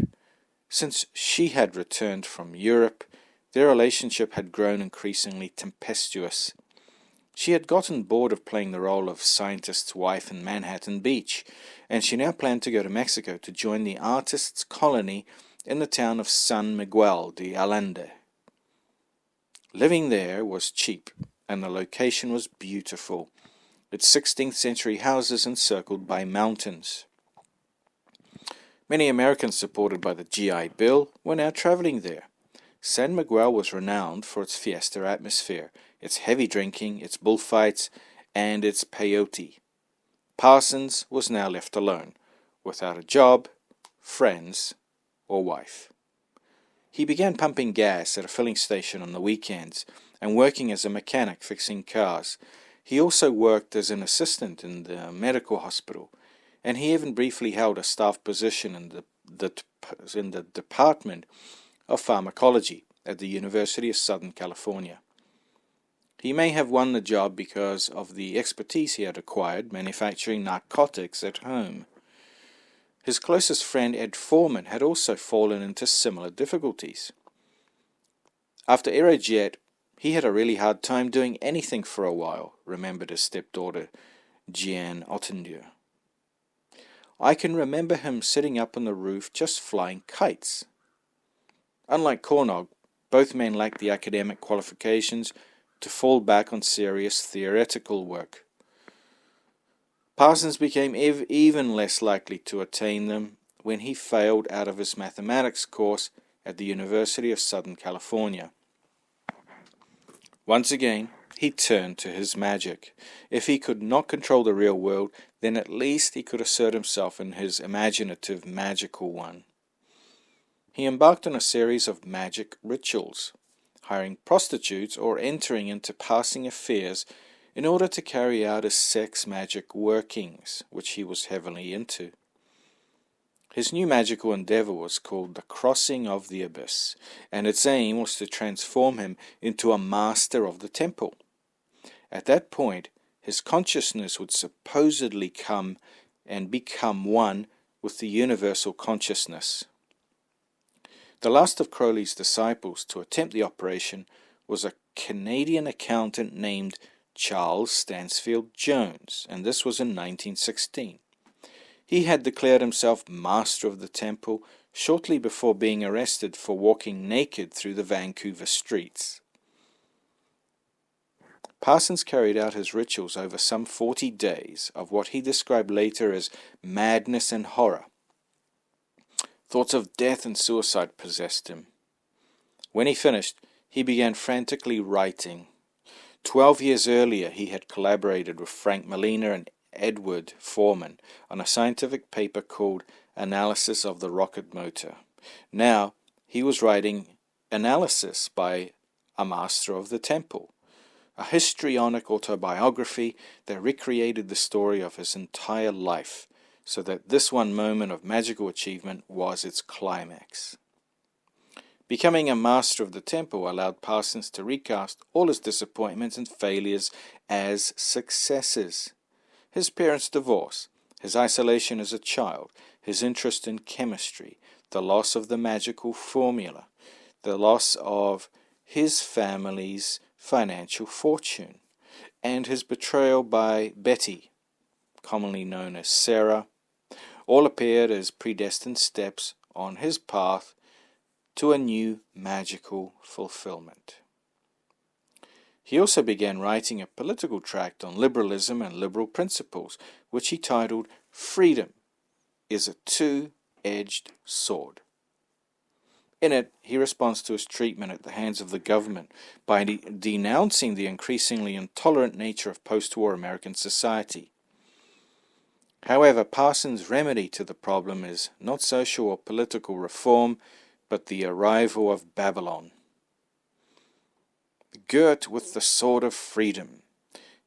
their relationship had grown increasingly tempestuous. She had gotten bored of playing the role of scientist's wife in Manhattan Beach, and she now planned to go to Mexico to join the artists' colony in the town of San Miguel de Allende. Living there was cheap, and the location was beautiful, its 16th century houses encircled by mountains. Many Americans supported by the GI Bill were now traveling there. San Miguel was renowned for its fiesta atmosphere, its heavy drinking, its bullfights, and its peyote. Parsons was now left alone, without a job, friends, or wife. He began pumping gas at a filling station on the weekends and working as a mechanic fixing cars. He also worked as an assistant in the medical hospital, and he even briefly held a staff position in the Department of Pharmacology at the University of Southern California. He may have won the job because of the expertise he had acquired manufacturing narcotics at home. His closest friend Ed Foreman had also fallen into similar difficulties. After Aerojet, he had a really hard time doing anything for a while, remembered his stepdaughter Jeanne Ottinger. I can remember him sitting up on the roof just flying kites. Unlike Cornog, both men lacked the academic qualifications to fall back on serious theoretical work. Parsons became even less likely to attain them when he failed out of his mathematics course at the University of Southern California. Once again, he turned to his magic. If he could not control the real world, then at least he could assert himself in his imaginative, magical one. He embarked on a series of magic rituals, hiring prostitutes or entering into passing affairs in order to carry out his sex magic workings, which he was heavily into. His new magical endeavor was called the Crossing of the Abyss, and its aim was to transform him into a master of the temple. At that point, his consciousness would supposedly come and become one with the universal consciousness. The last of Crowley's disciples to attempt the operation was a Canadian accountant named Charles Stansfield Jones, and this was in 1916. He had declared himself master of the temple shortly before being arrested for walking naked through the Vancouver streets. Parsons carried out his rituals over some 40 days of what he described later as madness and horror. Thoughts of death and suicide possessed him. When he finished, he began frantically writing. 12 years earlier, he had collaborated with Frank Molina and Edward Foreman on a scientific paper called Analysis of the Rocket Motor. Now, he was writing Analysis by a Master of the Temple, a histrionic autobiography that recreated the story of his entire life, so that this one moment of magical achievement was its climax. Becoming a master of the temple allowed Parsons to recast all his disappointments and failures as successes. His parents' divorce, his isolation as a child, his interest in chemistry, the loss of the magical formula, the loss of his family's financial fortune, and his betrayal by Betty, commonly known as Sarah, all appeared as predestined steps on his path to a new magical fulfillment. He also began writing a political tract on liberalism and liberal principles, which he titled Freedom is a Two-Edged Sword. In it, he responds to his treatment at the hands of the government by denouncing the increasingly intolerant nature of post-war American society. However, Parsons' remedy to the problem is not social or political reform, but the arrival of Babylon. Girt with the sword of freedom,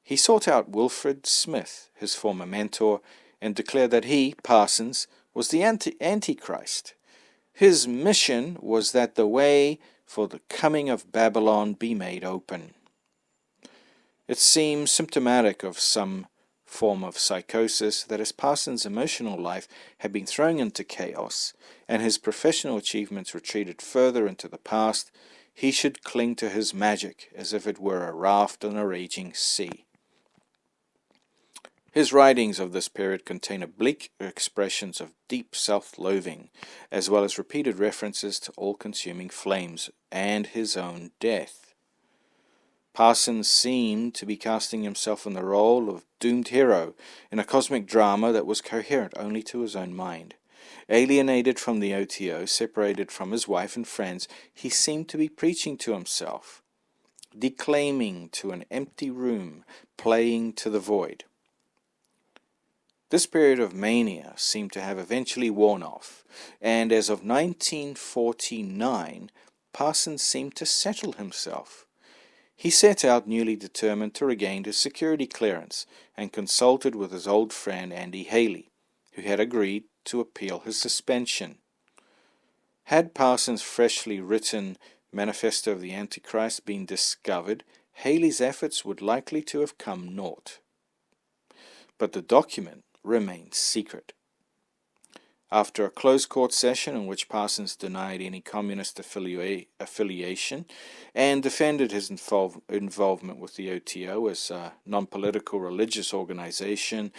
he sought out Wilfred Smith, his former mentor, and declared that he, Parsons, was the Antichrist. His mission was that the way for the coming of Babylon be made open. It seems symptomatic of some form of psychosis that as Parsons' emotional life had been thrown into chaos and his professional achievements retreated further into the past, he should cling to his magic as if it were a raft on a raging sea. His writings of this period contain oblique expressions of deep self-loathing, as well as repeated references to all-consuming flames and his own death. Parsons seemed to be casting himself in the role of doomed hero in a cosmic drama that was coherent only to his own mind. Alienated from the OTO, separated from his wife and friends, he seemed to be preaching to himself, declaiming to an empty room, playing to the void. This period of mania seemed to have eventually worn off, and as of 1949, Parsons seemed to settle himself. He set out newly determined to regain his security clearance and consulted with his old friend Andy Haley, who had agreed to appeal his suspension. Had Parsons' freshly written Manifesto of the Antichrist been discovered, Haley's efforts would likely to have come naught. But the document remained secret. After a closed court session in which Parsons denied any communist affiliation and defended his involvement with the OTO as a non-political religious organization,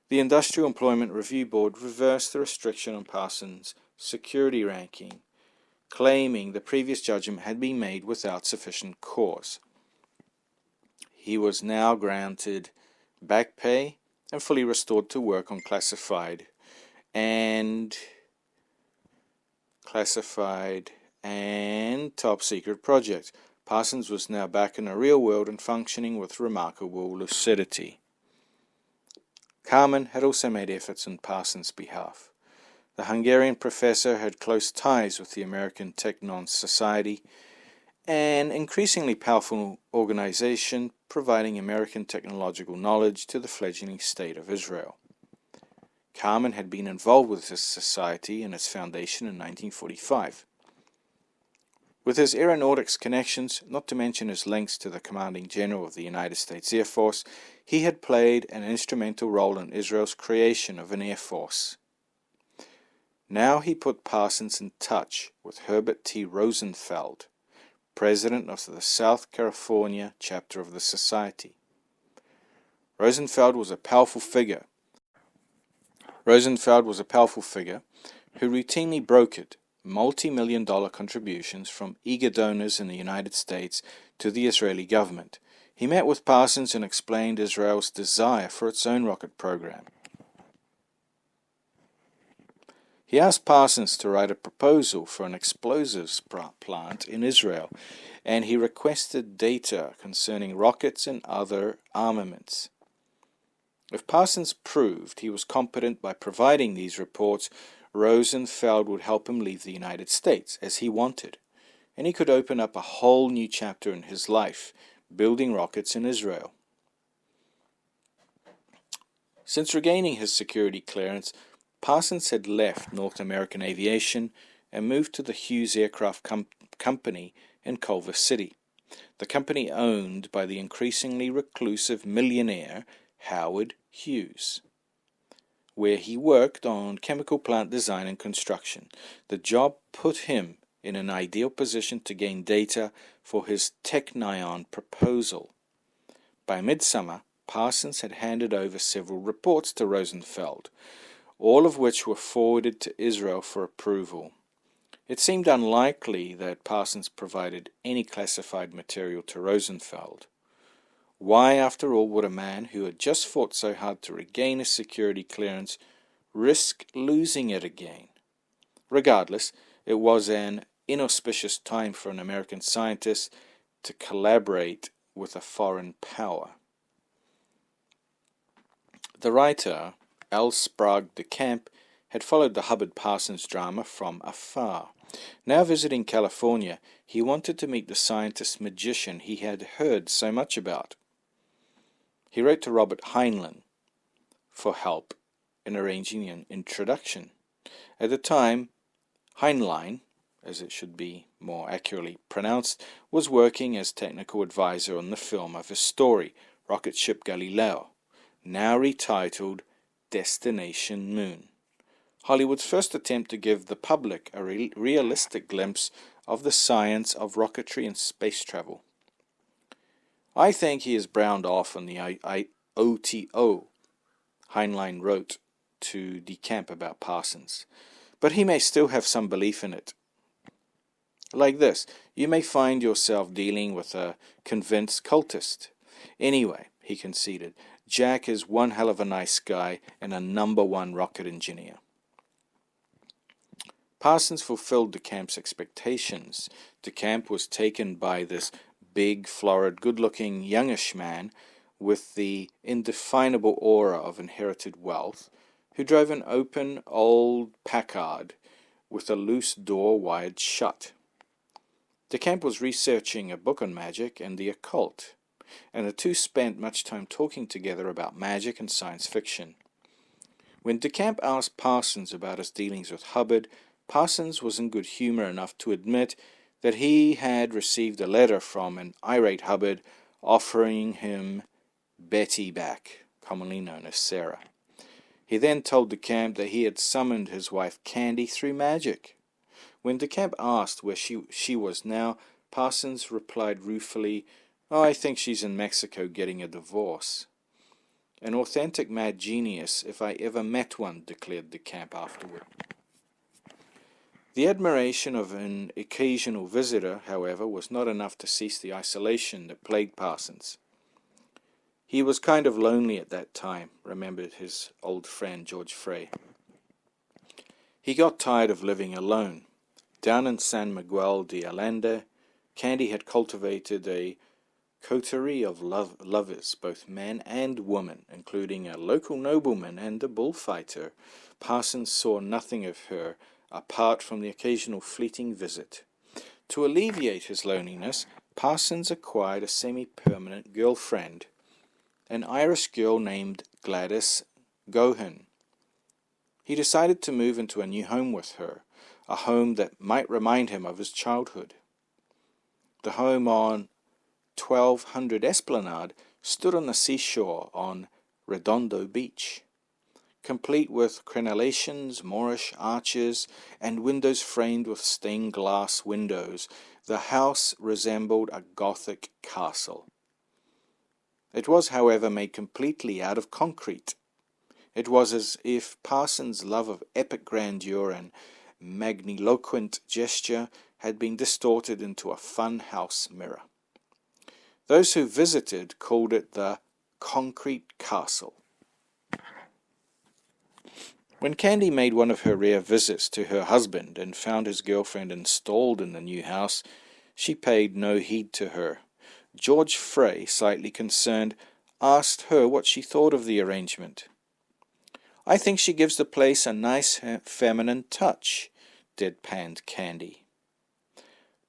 The Industrial Employment Review Board reversed the restriction on Parsons' security ranking, claiming the previous judgment had been made without sufficient cause. He was now granted back pay and fully restored to work on classified and top secret projects. Parsons was now back in the real world and functioning with remarkable lucidity. Carmen had also made efforts on Parsons' behalf. The Hungarian professor had close ties with the American Technon Society, an increasingly powerful organization providing American technological knowledge to the fledgling state of Israel. Carmen had been involved with this society in its foundation in 1945. With his aeronautics connections, not to mention his links to the commanding general of the United States Air Force, he had played an instrumental role in Israel's creation of an air force. Now he put Parsons in touch with Herbert T. Rosenfeld, president of the South California chapter of the society. Rosenfeld was a powerful figure who routinely brokered multi-million-dollar contributions from eager donors in the United States to the Israeli government. He met with Parsons and explained Israel's desire for its own rocket program. He asked Parsons to write a proposal for an explosives plant in Israel, and he requested data concerning rockets and other armaments. If Parsons proved he was competent by providing these reports, Rosenfeld would help him leave the United States, as he wanted, and he could open up a whole new chapter in his life, building rockets in Israel. Since regaining his security clearance, Parsons had left North American Aviation and moved to the Hughes Aircraft Company in Culver City, the company owned by the increasingly reclusive millionaire Howard Hughes, where he worked on chemical plant design and construction. The job put him in an ideal position to gain data for his Technion proposal. By midsummer, Parsons had handed over several reports to Rosenfeld, all of which were forwarded to Israel for approval. It seemed unlikely that Parsons provided any classified material to Rosenfeld. Why, after all, would a man who had just fought so hard to regain his security clearance risk losing it again? Regardless, it was an inauspicious time for an American scientist to collaborate with a foreign power. The writer, L. Sprague de Camp, had followed the Hubbard-Parsons drama from afar. Now visiting California, he wanted to meet the scientist magician he had heard so much about. He wrote to Robert Heinlein for help in arranging an introduction. At the time, Heinlein, as it should be more accurately pronounced, was working as technical advisor on the film of his story, Rocket Ship Galileo, now retitled Destination Moon, Hollywood's first attempt to give the public a realistic glimpse of the science of rocketry and space travel. I think he is browned off on the OTO, Heinlein wrote to de Camp about Parsons, but he may still have some belief in it. Like this, you may find yourself dealing with a convinced cultist. Anyway, he conceded, Jack is one hell of a nice guy and a #1 rocket engineer. Parsons fulfilled de Camp's expectations. De Camp was taken by this big, florid, good-looking, youngish man with the indefinable aura of inherited wealth, who drove an open old Packard with a loose door wired shut. De Camp was researching a book on magic and the occult, and the two spent much time talking together about magic and science fiction. When de Camp asked Parsons about his dealings with Hubbard, Parsons was in good humor enough to admit that he had received a letter from an irate Hubbard offering him Betty back, commonly known as Sarah. He then told de Camp that he had summoned his wife Candy through magic. When de Camp asked where she was now, Parsons replied ruefully, "Oh, I think she's in Mexico getting a divorce." An authentic mad genius, if I ever met one, declared the camp afterward. The admiration of an occasional visitor, however, was not enough to cease the isolation that plagued Parsons. He was kind of lonely at that time, remembered his old friend George Frey. He got tired of living alone. Down in San Miguel de Allende, Candy had cultivated a coterie of lovers, both man and woman, including a local nobleman and a bullfighter. Parsons saw nothing of her, apart from the occasional fleeting visit. To alleviate his loneliness, Parsons acquired a semi-permanent girlfriend, an Irish girl named Gladys Gohan. He decided to move into a new home with her, a home that might remind him of his childhood. The home on 1200 Espionage stood on the seashore on Redondo Beach, complete with crenellations, Moorish arches, and windows framed with stained glass windows. The house resembled a Gothic castle. It was, however, made completely out of concrete. It was as if Parsons' love of epic grandeur and magniloquent gesture had been distorted into a fun house mirror. Those who visited called it the Concrete Castle. When Candy made one of her rare visits to her husband and found his girlfriend installed in the new house, she paid no heed to her. George Frey, slightly concerned, asked her what she thought of the arrangement. "I think she gives the place a nice feminine touch," deadpanned Candy.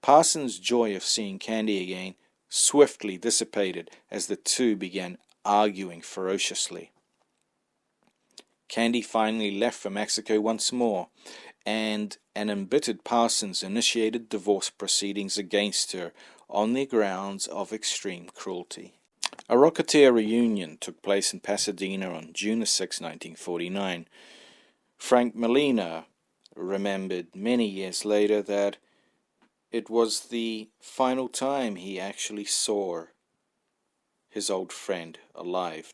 Parsons' joy of seeing Candy again swiftly dissipated as the two began arguing ferociously. Candy finally left for Mexico once more, and an embittered Parsons initiated divorce proceedings against her on the grounds of extreme cruelty. A Rocketeer reunion took place in Pasadena on June 6, 1949. Frank Molina remembered many years later that it was the final time he actually saw his old friend alive.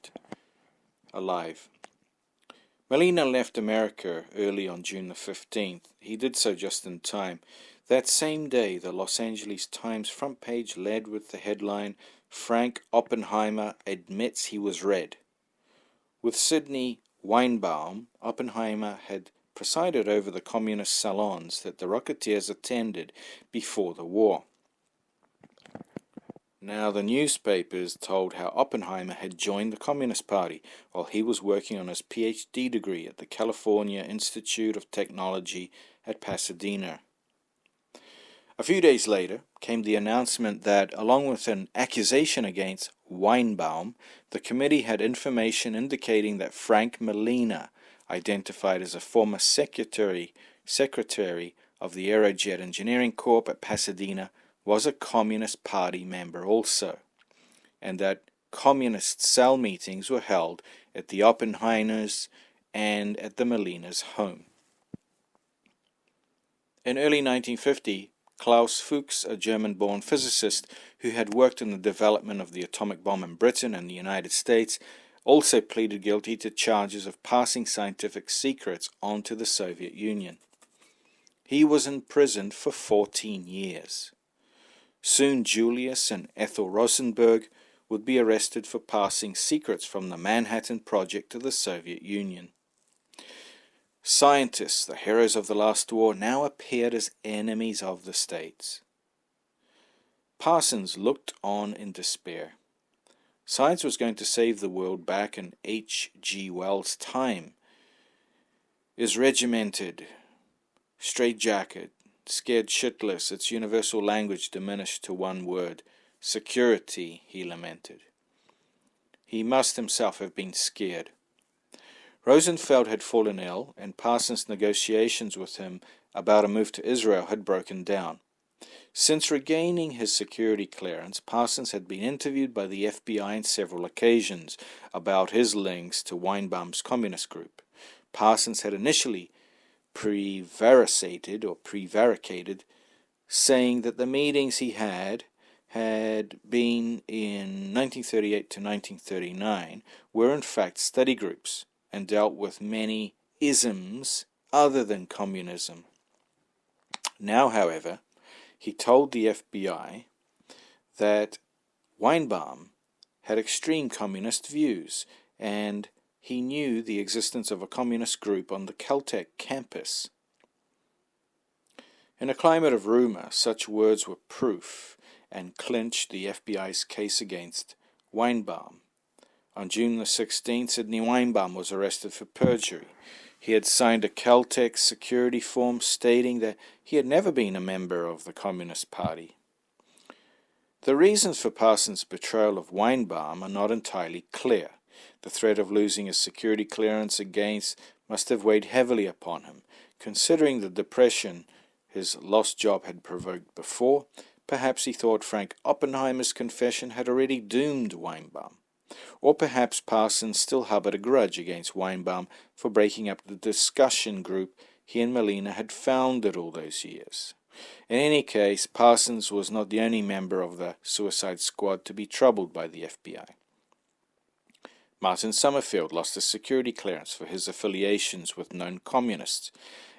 Molina left America early on June the 15th. He did so just in time. That same day, the Los Angeles Times front page led with the headline, "Frank Oppenheimer admits he was red." With Sidney Weinbaum, Oppenheimer had presided over the communist salons that the Rocketeers attended before the war. Now the newspapers told how Oppenheimer had joined the Communist Party while he was working on his PhD degree at the California Institute of Technology at Pasadena. A few days later came the announcement that, along with an accusation against Weinbaum, the committee had information indicating that Frank Molina, identified as a former secretary of the Aerojet Engineering Corps at Pasadena, was a Communist Party member also, and that communist cell meetings were held at the Oppenheimers and at the Molina's home. In early 1950, Klaus Fuchs, a German-born physicist who had worked in the development of the atomic bomb in Britain and the United States, also pleaded guilty to charges of passing scientific secrets on to the Soviet Union. He was imprisoned for 14 years. Soon Julius and Ethel Rosenberg would be arrested for passing secrets from the Manhattan Project to the Soviet Union. Scientists, the heroes of the last war, now appeared as enemies of the states. Parsons looked on in despair. Science was going to save the world back in H.G. Wells' time. Is regimented, straitjacketed, scared shitless, its universal language diminished to one word, security, he lamented. He must himself have been scared. Rosenfeld had fallen ill, and Parsons' negotiations with him about a move to Israel had broken down. Since regaining his security clearance, Parsons had been interviewed by the FBI on several occasions about his links to Weinbaum's communist group. Parsons had initially prevaricated, saying that the meetings he had had been in 1938 to 1939 were in fact study groups and dealt with many isms other than communism. Now, however, he told the FBI that Weinbaum had extreme communist views, and he knew the existence of a communist group on the Caltech campus. In a climate of rumor, such words were proof and clinched the FBI's case against Weinbaum. On June the 16th, Sidney Weinbaum was arrested for perjury. He had signed a Caltech security form stating that he had never been a member of the Communist Party. The reasons for Parsons' betrayal of Weinbaum are not entirely clear. The threat of losing his security clearance against must have weighed heavily upon him, considering the depression his lost job had provoked before. Perhaps he thought Frank Oppenheimer's confession had already doomed Weinbaum. Or perhaps Parsons still harbored a grudge against Weinbaum for breaking up the discussion group he and Melina had founded all those years. In any case, Parsons was not the only member of the Suicide Squad to be troubled by the FBI. Martin Summerfield lost his security clearance for his affiliations with known communists,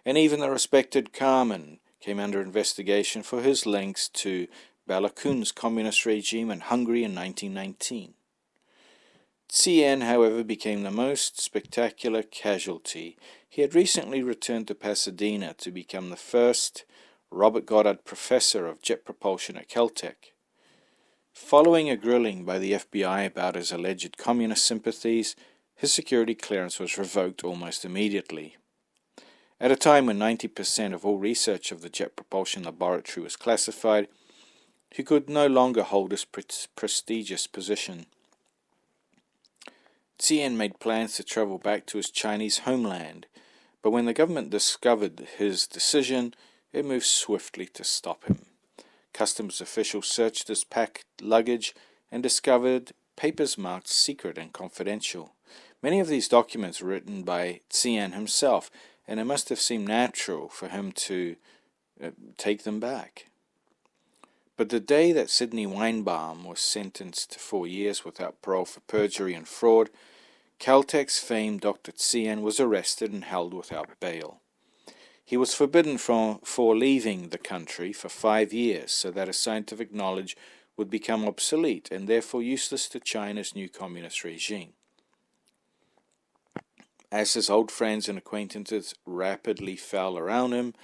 and even the respected Carmen came under investigation for his links to Bela Kun's communist regime in Hungary in 1919. Tsien, however, became the most spectacular casualty. He had recently returned to Pasadena to become the first Robert Goddard Professor of Jet Propulsion at Caltech. Following a grilling by the FBI about his alleged communist sympathies, his security clearance was revoked almost immediately. At a time when 90% of all research of the Jet Propulsion Laboratory was classified, he could no longer hold his prestigious position. Tsien made plans to travel back to his Chinese homeland, but when the government discovered his decision, it moved swiftly to stop him. Customs officials searched his packed luggage and discovered papers marked secret and confidential. Many of these documents were written by Tsien himself, and it must have seemed natural for him to take them back. But the day that Sidney Weinbaum was sentenced to 4 years without parole for perjury and fraud, Caltech's famed Dr. Tsien was arrested and held without bail. He was forbidden for leaving the country for 5 years so that his scientific knowledge would become obsolete and therefore useless to China's new communist regime. As his old friends and acquaintances rapidly fell around him,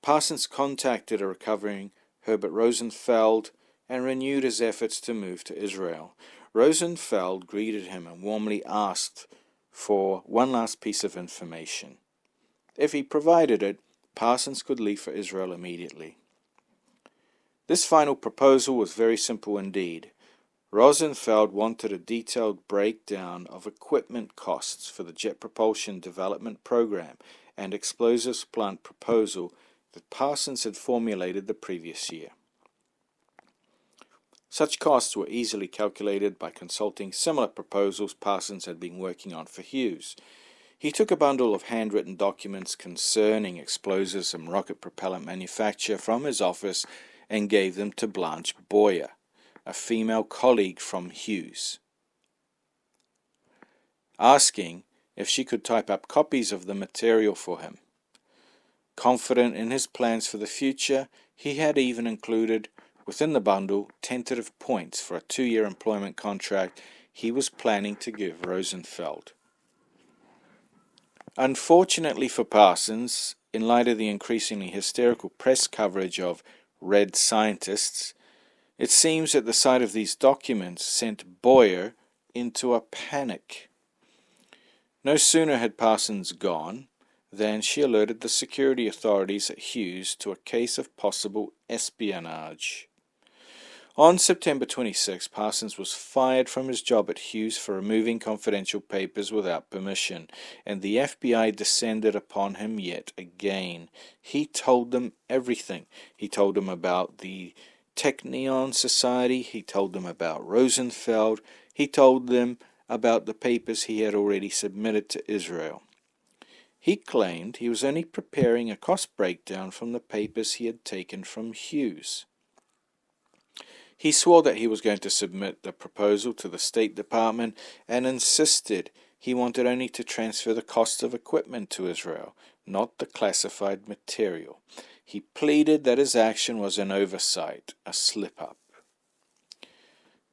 Parsons contacted a recovering Herbert Rosenfeld and renewed his efforts to move to Israel. Rosenfeld greeted him and warmly asked for one last piece of information. If he provided it, Parsons could leave for Israel immediately. This final proposal was very simple indeed. Rosenfeld wanted a detailed breakdown of equipment costs for the Jet Propulsion Development Program and explosives plant proposal that Parsons had formulated the previous year. Such costs were easily calculated by consulting similar proposals Parsons had been working on for Hughes. He took a bundle of handwritten documents concerning explosives and rocket propellant manufacture from his office and gave them to Blanche Boyer, a female colleague from Hughes, asking if she could type up copies of the material for him. Confident in his plans for the future, he had even included within the bundle tentative points for a 2-year employment contract he was planning to give Rosenfeld. Unfortunately for Parsons, in light of the increasingly hysterical press coverage of red scientists, it seems that the sight of these documents sent Boyer into a panic. No sooner had Parsons gone than she alerted the security authorities at Hughes to a case of possible espionage. On September 26, Parsons was fired from his job at Hughes for removing confidential papers without permission, and the FBI descended upon him yet again. He told them everything. He told them about the Technion Society. He told them about Rosenfeld. He told them about the papers he had already submitted to Israel. He claimed he was only preparing a cost breakdown from the papers he had taken from Hughes. He swore that he was going to submit the proposal to the State Department and insisted he wanted only to transfer the cost of equipment to Israel, not the classified material. He pleaded that his action was an oversight, a slip-up.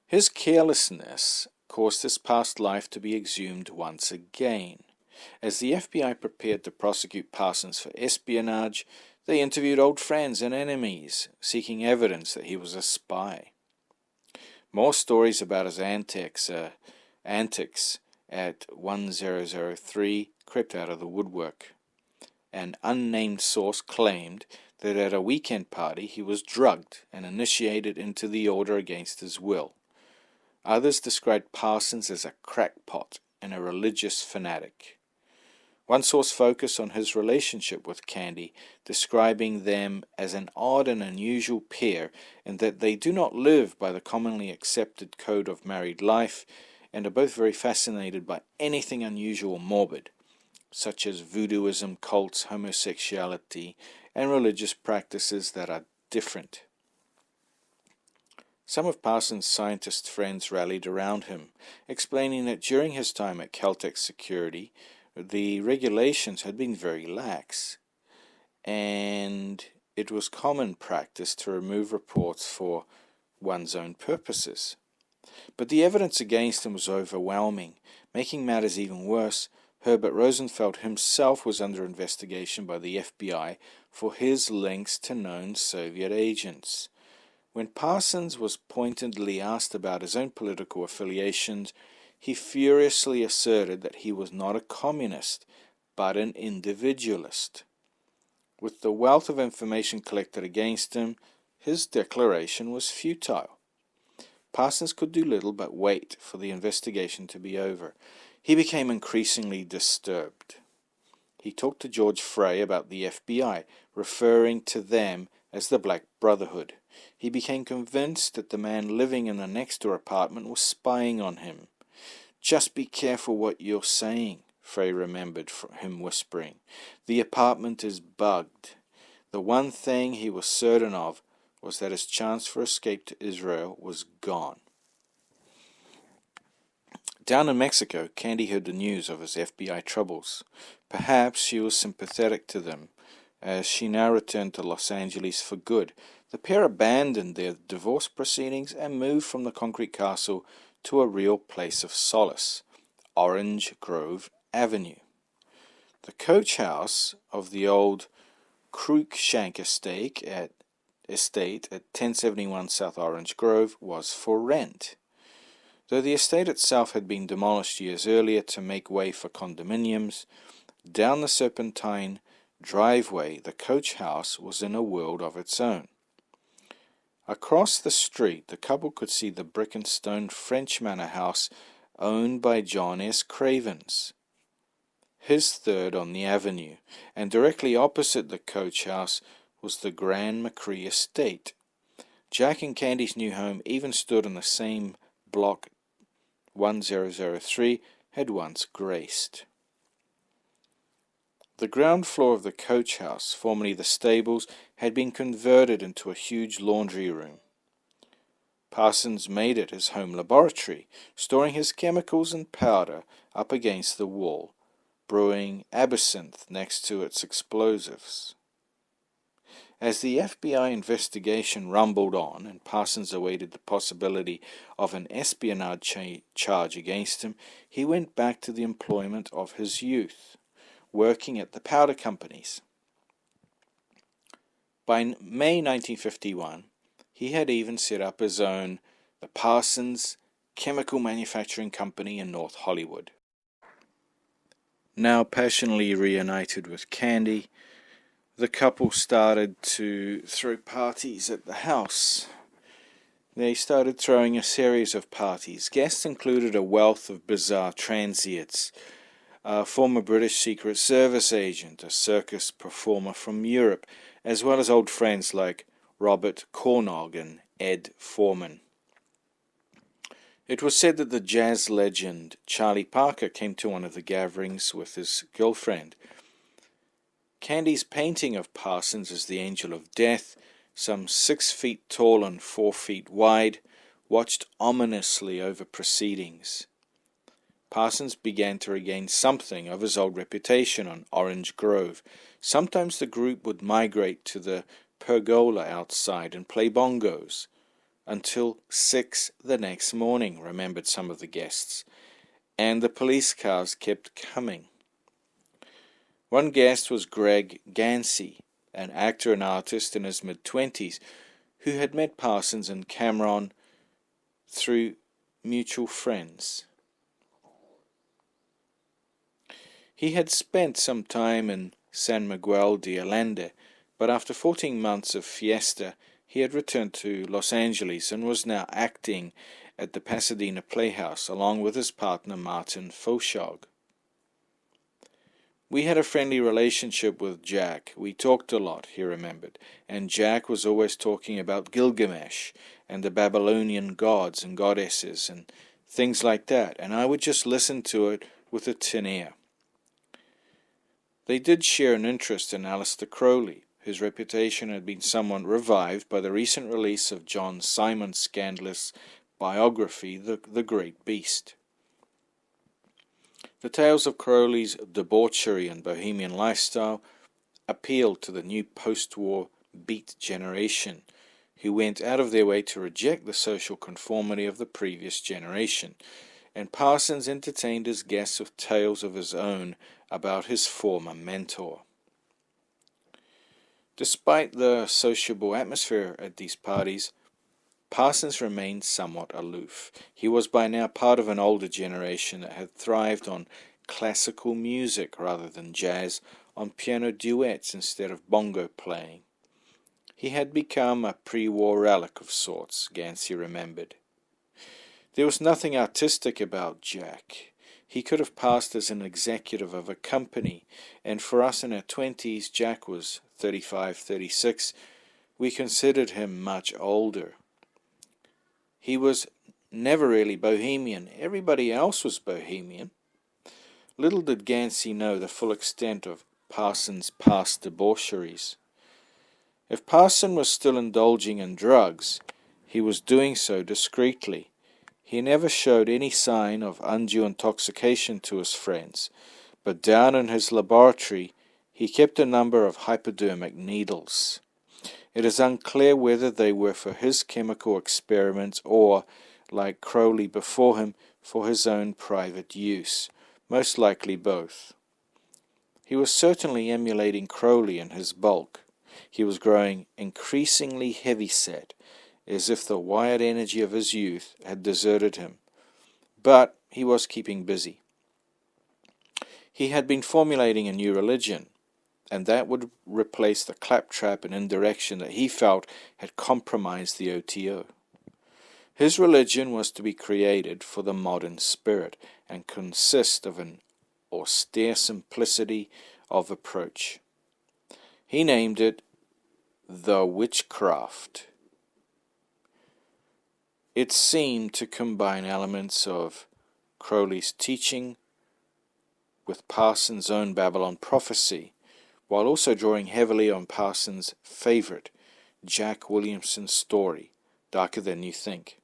His carelessness caused his past life to be exhumed once again. As the FBI prepared to prosecute Parsons for espionage, they interviewed old friends and enemies, seeking evidence that he was a spy. More stories about his antics at 1003 crept out of the woodwork. An unnamed source claimed that at a weekend party he was drugged and initiated into the order against his will. Others described Parsons as a crackpot and a religious fanatic. One source focused on his relationship with Candy, describing them as an odd and unusual pair in that they do not live by the commonly accepted code of married life and are both very fascinated by anything unusual or morbid, such as voodooism, cults, homosexuality, and religious practices that are different. Some of Parsons' scientist friends rallied around him, explaining that during his time at Caltech Security, the regulations had been very lax, and it was common practice to remove reports for one's own purposes. But the evidence against him was overwhelming. Making matters even worse, Herbert Rosenfeld himself was under investigation by the FBI for his links to known Soviet agents. When Parsons was pointedly asked about his own political affiliations, he furiously asserted that he was not a communist, but an individualist. With the wealth of information collected against him, his declaration was futile. Parsons could do little but wait for the investigation to be over. He became increasingly disturbed. He talked to George Frey about the FBI, referring to them as the Black Brotherhood. He became convinced that the man living in the next-door apartment was spying on him. "Just be careful what you're saying," Frey remembered him whispering. "The apartment is bugged." The one thing he was certain of was that his chance for escape to Israel was gone. Down in Mexico, Candy heard the news of his FBI troubles. Perhaps she was sympathetic to them. As she now returned to Los Angeles for good, the pair abandoned their divorce proceedings and moved from the concrete castle to a real place of solace, Orange Grove Avenue. The coach house of the old Cruikshank estate at 1071 South Orange Grove was for rent. Though the estate itself had been demolished years earlier to make way for condominiums, down the Serpentine driveway the coach house was in a world of its own. Across the street the couple could see the brick and stone French manor house owned by John S. Cravens, his third on the avenue, and directly opposite the coach house was the Grand McCree estate. Jack and Candy's new home even stood on the same block 1003 had once graced. The ground floor of the coach house, formerly the stables, had been converted into a huge laundry room. Parsons made it his home laboratory, storing his chemicals and powder up against the wall, brewing absinthe next to its explosives. As the FBI investigation rumbled on and Parsons awaited the possibility of an espionage charge against him, he went back to the employment of his youth, working at the powder companies. By May 1951, he had even set up his own, the Parsons Chemical Manufacturing Company in North Hollywood. Now passionately reunited with Candy, the couple started to throw parties at the house. They started throwing a series of parties. Guests included a wealth of bizarre transients, a former British Secret Service agent, a circus performer from Europe, as well as old friends like Robert Cornog and Ed Foreman. It was said that the jazz legend Charlie Parker came to one of the gatherings with his girlfriend. Candy's painting of Parsons as the Angel of Death some 6 feet tall and 4 feet wide, watched ominously over proceedings. Parsons began to regain something of his old reputation on Orange Grove. Sometimes the group would migrate to the pergola outside and play bongos until 6 the next morning, remembered some of the guests, and the police cars kept coming. One guest was Greg Gansey, an actor and artist in his mid-20s, who had met Parsons and Cameron through mutual friends. He had spent some time in San Miguel de Allende, but after 14 months of fiesta, he had returned to Los Angeles and was now acting at the Pasadena Playhouse along with his partner Martin Foshog. We had a friendly relationship with Jack. We talked a lot, he remembered, and Jack was always talking about Gilgamesh and the Babylonian gods and goddesses and things like that, and I would just listen to it with a tin ear. They did share an interest in Aleister Crowley, whose reputation had been somewhat revived by the recent release of John Simon's scandalous biography, The Great Beast. The tales of Crowley's debauchery and bohemian lifestyle appealed to the new post-war beat generation, who went out of their way to reject the social conformity of the previous generation, and Parsons entertained his guests with tales of his own about his former mentor. Despite the sociable atmosphere at these parties, Parsons remained somewhat aloof. He was by now part of an older generation that had thrived on classical music rather than jazz, on piano duets instead of bongo playing. He had become a pre-war relic of sorts, Gansey remembered. There was nothing artistic about Jack. He could have passed as an executive of a company, and for us in our 20s, Jack was 35, 36. We considered him much older. He was never really bohemian. Everybody else was bohemian. Little did Gansey know the full extent of Parsons' past debaucheries. If Parson was still indulging in drugs, he was doing so discreetly. He never showed any sign of undue intoxication to his friends, but down in his laboratory he kept a number of hypodermic needles. It is unclear whether they were for his chemical experiments or, like Crowley before him, for his own private use, most likely both. He was certainly emulating Crowley in his bulk. He was growing increasingly heavy-set, as if the wired energy of his youth had deserted him. But he was keeping busy. He had been formulating a new religion, and that would replace the claptrap and indirection that he felt had compromised the OTO. His religion was to be created for the modern spirit and consist of an austere simplicity of approach. He named it The Witchcraft. It seemed to combine elements of Crowley's teaching with Parsons' own Babylon prophecy, while also drawing heavily on Parsons' favorite, Jack Williamson's story, Darker Than You Think.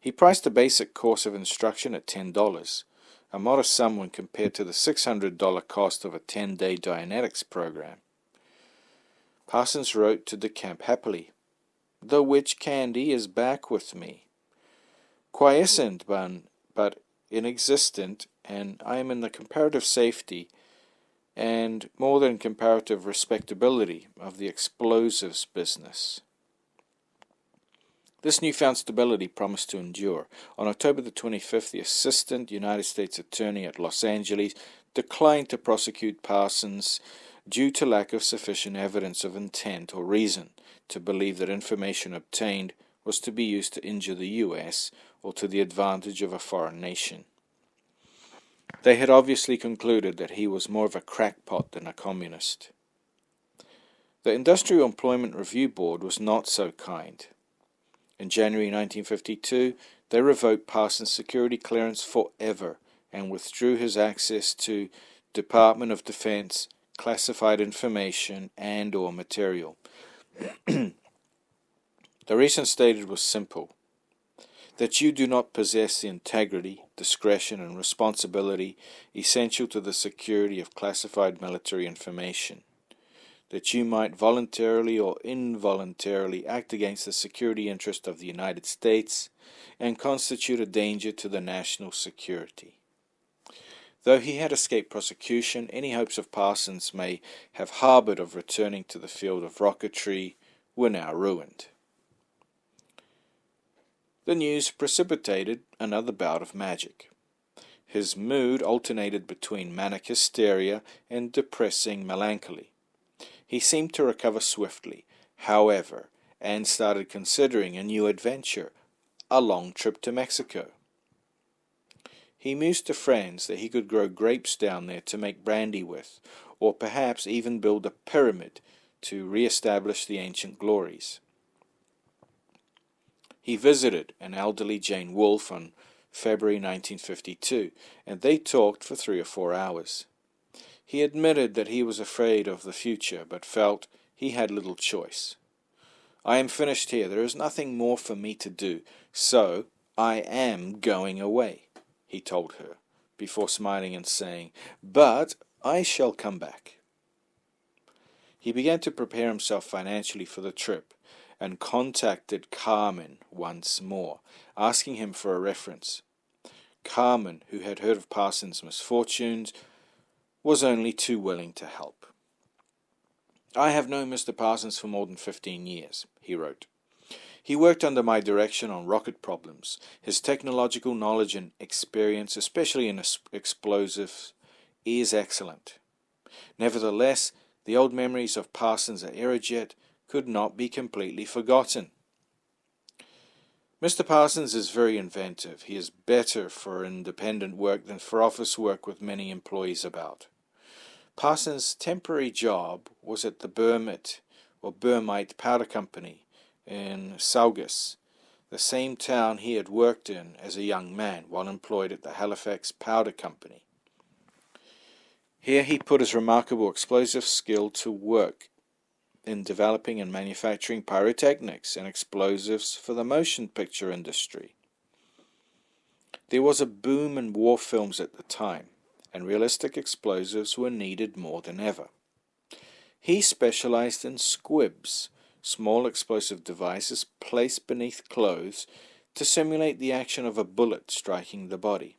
He priced a basic course of instruction at $10, a modest sum when compared to the $600 cost of a 10-day Dianetics program. Parsons wrote to decamp happily, "The witch candy is back with me. Quiescent but inexistent, and I am in the comparative safety and more than comparative respectability of the explosives business." This newfound stability promised to endure. On October the 25th, the Assistant United States Attorney at Los Angeles declined to prosecute Parsons due to lack of sufficient evidence of intent or reason to believe that information obtained was to be used to injure the U.S. or to the advantage of a foreign nation. They had obviously concluded that he was more of a crackpot than a communist. The Industrial Employment Review Board was not so kind. In January 1952, they revoked Parsons' security clearance forever and withdrew his access to Department of Defense classified information and/or material. The reason stated was simple: that you do not possess the integrity, discretion, and responsibility essential to the security of classified military information, that you might voluntarily or involuntarily act against the security interest of the United States and constitute a danger to the national security. Though he had escaped prosecution, any hopes of Parsons may have harbored of returning to the field of rocketry were now ruined. The news precipitated another bout of magic. His mood alternated between manic hysteria and depressing melancholy. He seemed to recover swiftly, however, and started considering a new adventure, a long trip to Mexico. He mused to friends that he could grow grapes down there to make brandy with, or perhaps even build a pyramid to re-establish the ancient glories. He visited an elderly Jane Wolfe on February 1952, and they talked for 3 or 4 hours. He admitted that he was afraid of the future, but felt he had little choice. "I am finished here. There is nothing more for me to do, so I am going away," he told her, before smiling and saying, "But I shall come back." He began to prepare himself financially for the trip, and contacted Carmen once more, asking him for a reference. Carmen, who had heard of Parsons' misfortunes, was only too willing to help. "I have known Mr. Parsons for more than 15 years, he wrote. "He worked under my direction on rocket problems. His technological knowledge and experience, especially in explosives, is excellent. Nevertheless, the old memories of Parsons at Aerojet could not be completely forgotten. Mr. Parsons is very inventive. He is better for independent work than for office work with many employees about. Parsons' temporary job was at the Burmite Powder Company in Saugus, the same town he had worked in as a young man while employed at the Halifax Powder Company. Here he put his remarkable explosive skill to work in developing and manufacturing pyrotechnics and explosives for the motion picture industry. There was a boom in war films at the time, and realistic explosives were needed more than ever. He specialized in squibs, small explosive devices placed beneath clothes to simulate the action of a bullet striking the body.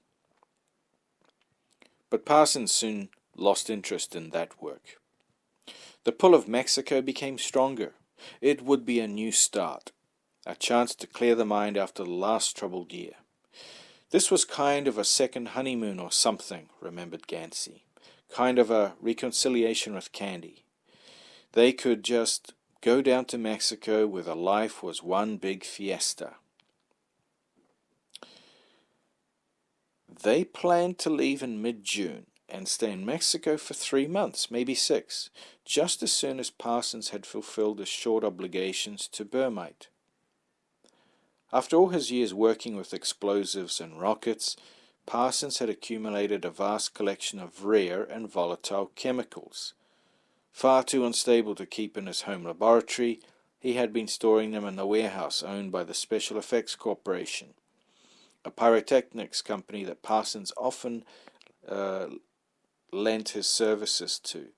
But Parsons soon lost interest in that work. The pull of Mexico became stronger. It would be a new start, a chance to clear the mind after the last troubled year. This was kind of a second honeymoon or something, remembered Gansey. Kind of a reconciliation with Candy. They could just go down to Mexico where the life was one big fiesta. They planned to leave in mid-June and stay in Mexico for 3 months, maybe 6, just as soon as Parsons had fulfilled his short obligations to Burmite. After all his years working with explosives and rockets, Parsons had accumulated a vast collection of rare and volatile chemicals. Far too unstable to keep in his home laboratory, he had been storing them in the warehouse owned by the Special Effects Corporation, a pyrotechnics company that Parsons often lent his services to,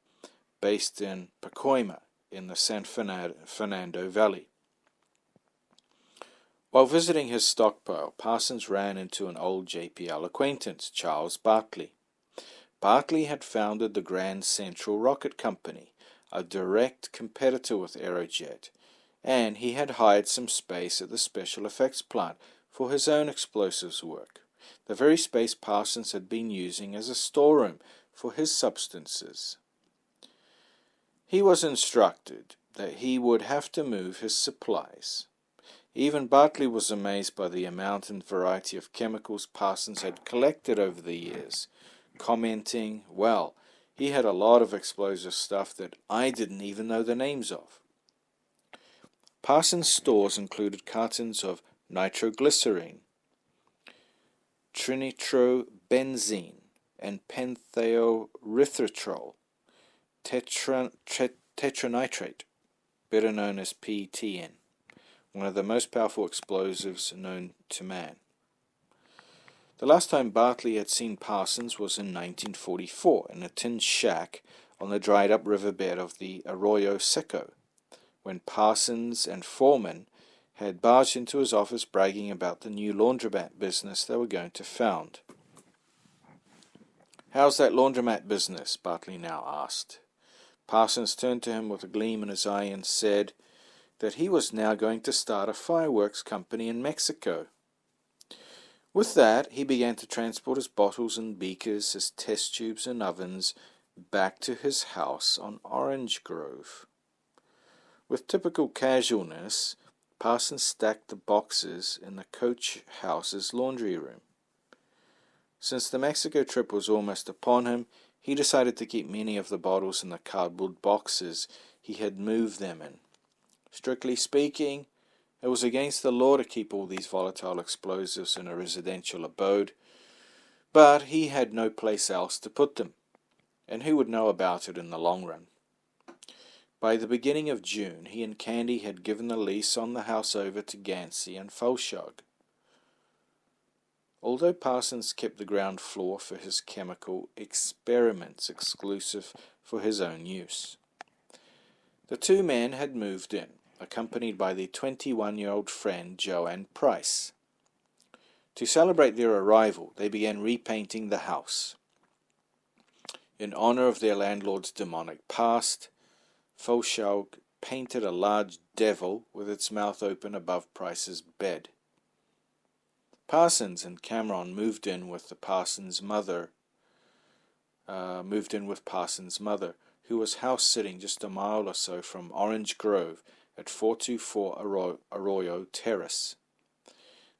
based in Pacoima in the San Fernando Valley. While visiting his stockpile, Parsons ran into an old JPL acquaintance, Charles Bartley. Bartley had founded the Grand Central Rocket Company, a direct competitor with Aerojet, and he had hired some space at the Special Effects plant for his own explosives work, the very space Parsons had been using as a storeroom for his substances. He was instructed that he would have to move his supplies. Even Bartley was amazed by the amount and variety of chemicals Parsons had collected over the years, commenting, "Well, he had a lot of explosive stuff that I didn't even know the names of." Parsons' stores included cartons of nitroglycerine, trinitrobenzene, and penthioerythritol, tetranitrate, better known as PTN, one of the most powerful explosives known to man. The last time Bartley had seen Parsons was in 1944 in a tin shack on the dried-up riverbed of the Arroyo Seco, when Parsons and Foreman had barged into his office bragging about the new laundromat business they were going to found. "How's that laundromat business?" Bartley now asked. Parsons turned to him with a gleam in his eye and said that he was now going to start a fireworks company in Mexico. With that, he began to transport his bottles and beakers, his test tubes and ovens, back to his house on Orange Grove. With typical casualness, Parsons stacked the boxes in the coach house's laundry room. Since the Mexico trip was almost upon him, he decided to keep many of the bottles in the cardboard boxes he had moved them in. Strictly speaking, it was against the law to keep all these volatile explosives in a residential abode, but he had no place else to put them, and who would know about it in the long run? By the beginning of June, he and Candy had given the lease on the house over to Gansey and Fulshog. Although Parsons kept the ground floor for his chemical experiments exclusive for his own use. The two men had moved in, accompanied by their 21-year-old friend Joanne Price. To celebrate their arrival, they began repainting the house. In honor of their landlord's demonic past, Fulshog painted a large devil with its mouth open above Price's bed. Parsons and Cameron moved in with Parsons' mother, who was house-sitting just a mile or so from Orange Grove at 424 Arroyo Terrace.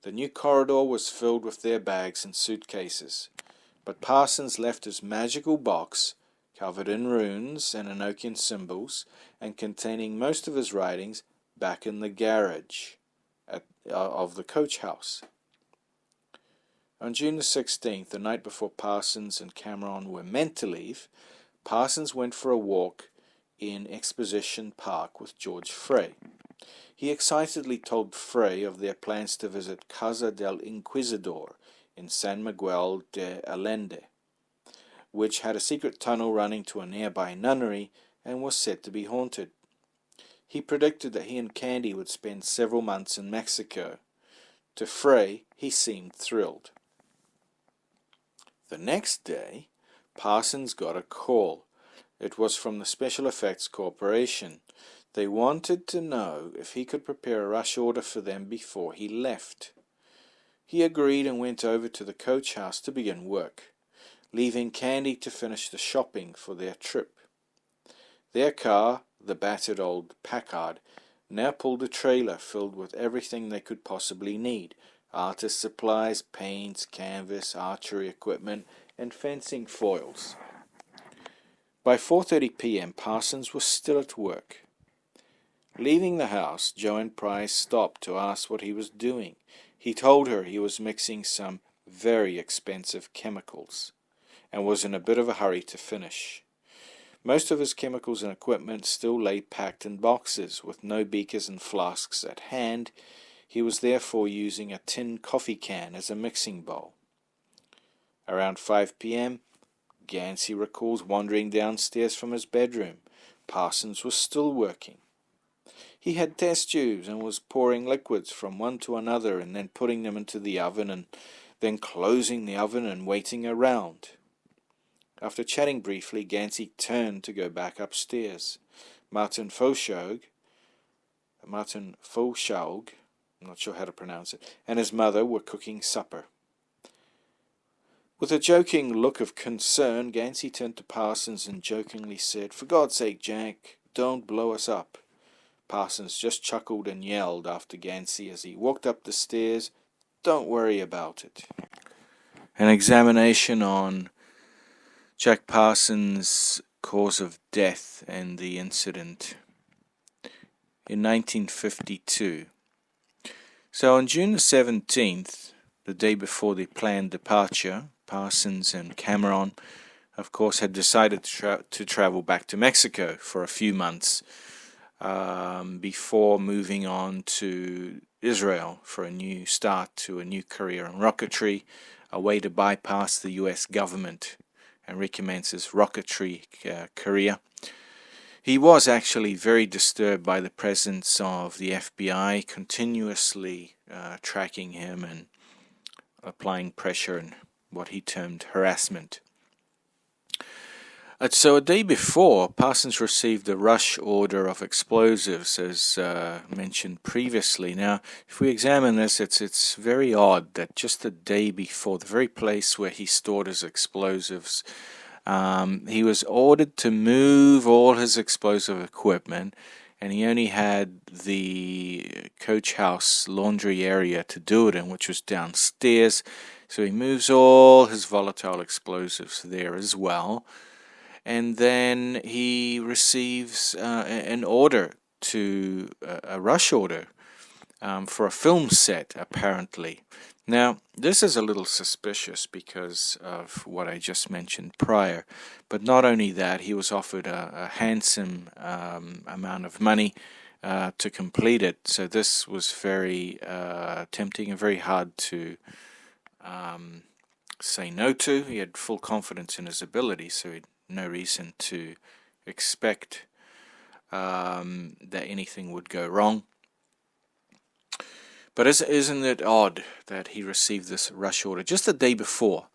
The new corridor was filled with their bags and suitcases, but Parsons left his magical box, covered in runes and Enochian symbols, and containing most of his writings, back in the garage of the coach house. On June the 16th, the night before Parsons and Cameron were meant to leave, Parsons went for a walk in Exposition Park with George Frey. He excitedly told Frey of their plans to visit Casa del Inquisidor in San Miguel de Allende, which had a secret tunnel running to a nearby nunnery and was said to be haunted. He predicted that he and Candy would spend several months in Mexico. To Frey, he seemed thrilled. The next day, Parsons got a call. It was from the Special Effects Corporation. They wanted to know if he could prepare a rush order for them before he left. He agreed and went over to the coach house to begin work, leaving Candy to finish the shopping for their trip. Their car, the battered old Packard, now pulled a trailer filled with everything they could possibly need: artist supplies, paints, canvas, archery equipment, and fencing foils. By 4:30 p.m., Parsons was still at work. Leaving the house, Joanne Price stopped to ask what he was doing. He told her he was mixing some very expensive chemicals and was in a bit of a hurry to finish. Most of his chemicals and equipment still lay packed in boxes, with no beakers and flasks at hand. He was therefore using a tin coffee can as a mixing bowl. Around 5 p.m., Gansey recalls wandering downstairs from his bedroom. Parsons was still working. He had test tubes and was pouring liquids from one to another and then putting them into the oven and then closing the oven and waiting around. After chatting briefly, Gansey turned to go back upstairs. Martin Fulshog, I'm not sure how to pronounce it, and his mother were cooking supper. With a joking look of concern, Gansey turned to Parsons and jokingly said, "For God's sake, Jack, don't blow us up." Parsons just chuckled and yelled after Gansey as he walked up the stairs, "Don't worry about it." An examination on Jack Parsons' cause of death and the incident. In 1952. So on June the 17th, the day before the planned departure, Parsons and Cameron, of course, had decided to travel back to Mexico for a few months. before moving on to Israel for a new start to a new career in rocketry, a way to bypass the US government and recommence his rocketry career. He was actually very disturbed by the presence of the FBI continuously tracking him and applying pressure and what he termed harassment. So a day before, Parsons received a rush order of explosives, as mentioned previously. Now, if we examine this, it's very odd that just a day before, the very place where he stored his explosives, he was ordered to move all his explosive equipment, and he only had the coach house laundry area to do it in, which was downstairs. So he moves all his volatile explosives there as well. And then he receives an order to a rush order for a film set, apparently. Now, this is a little suspicious because of what I just mentioned prior. But not only that, he was offered a handsome amount of money to complete it. So this was very tempting and very hard to say no to. He had full confidence in his ability, so he had no reason to expect that anything would go wrong. But isn't it odd that he received this rush order just the day before?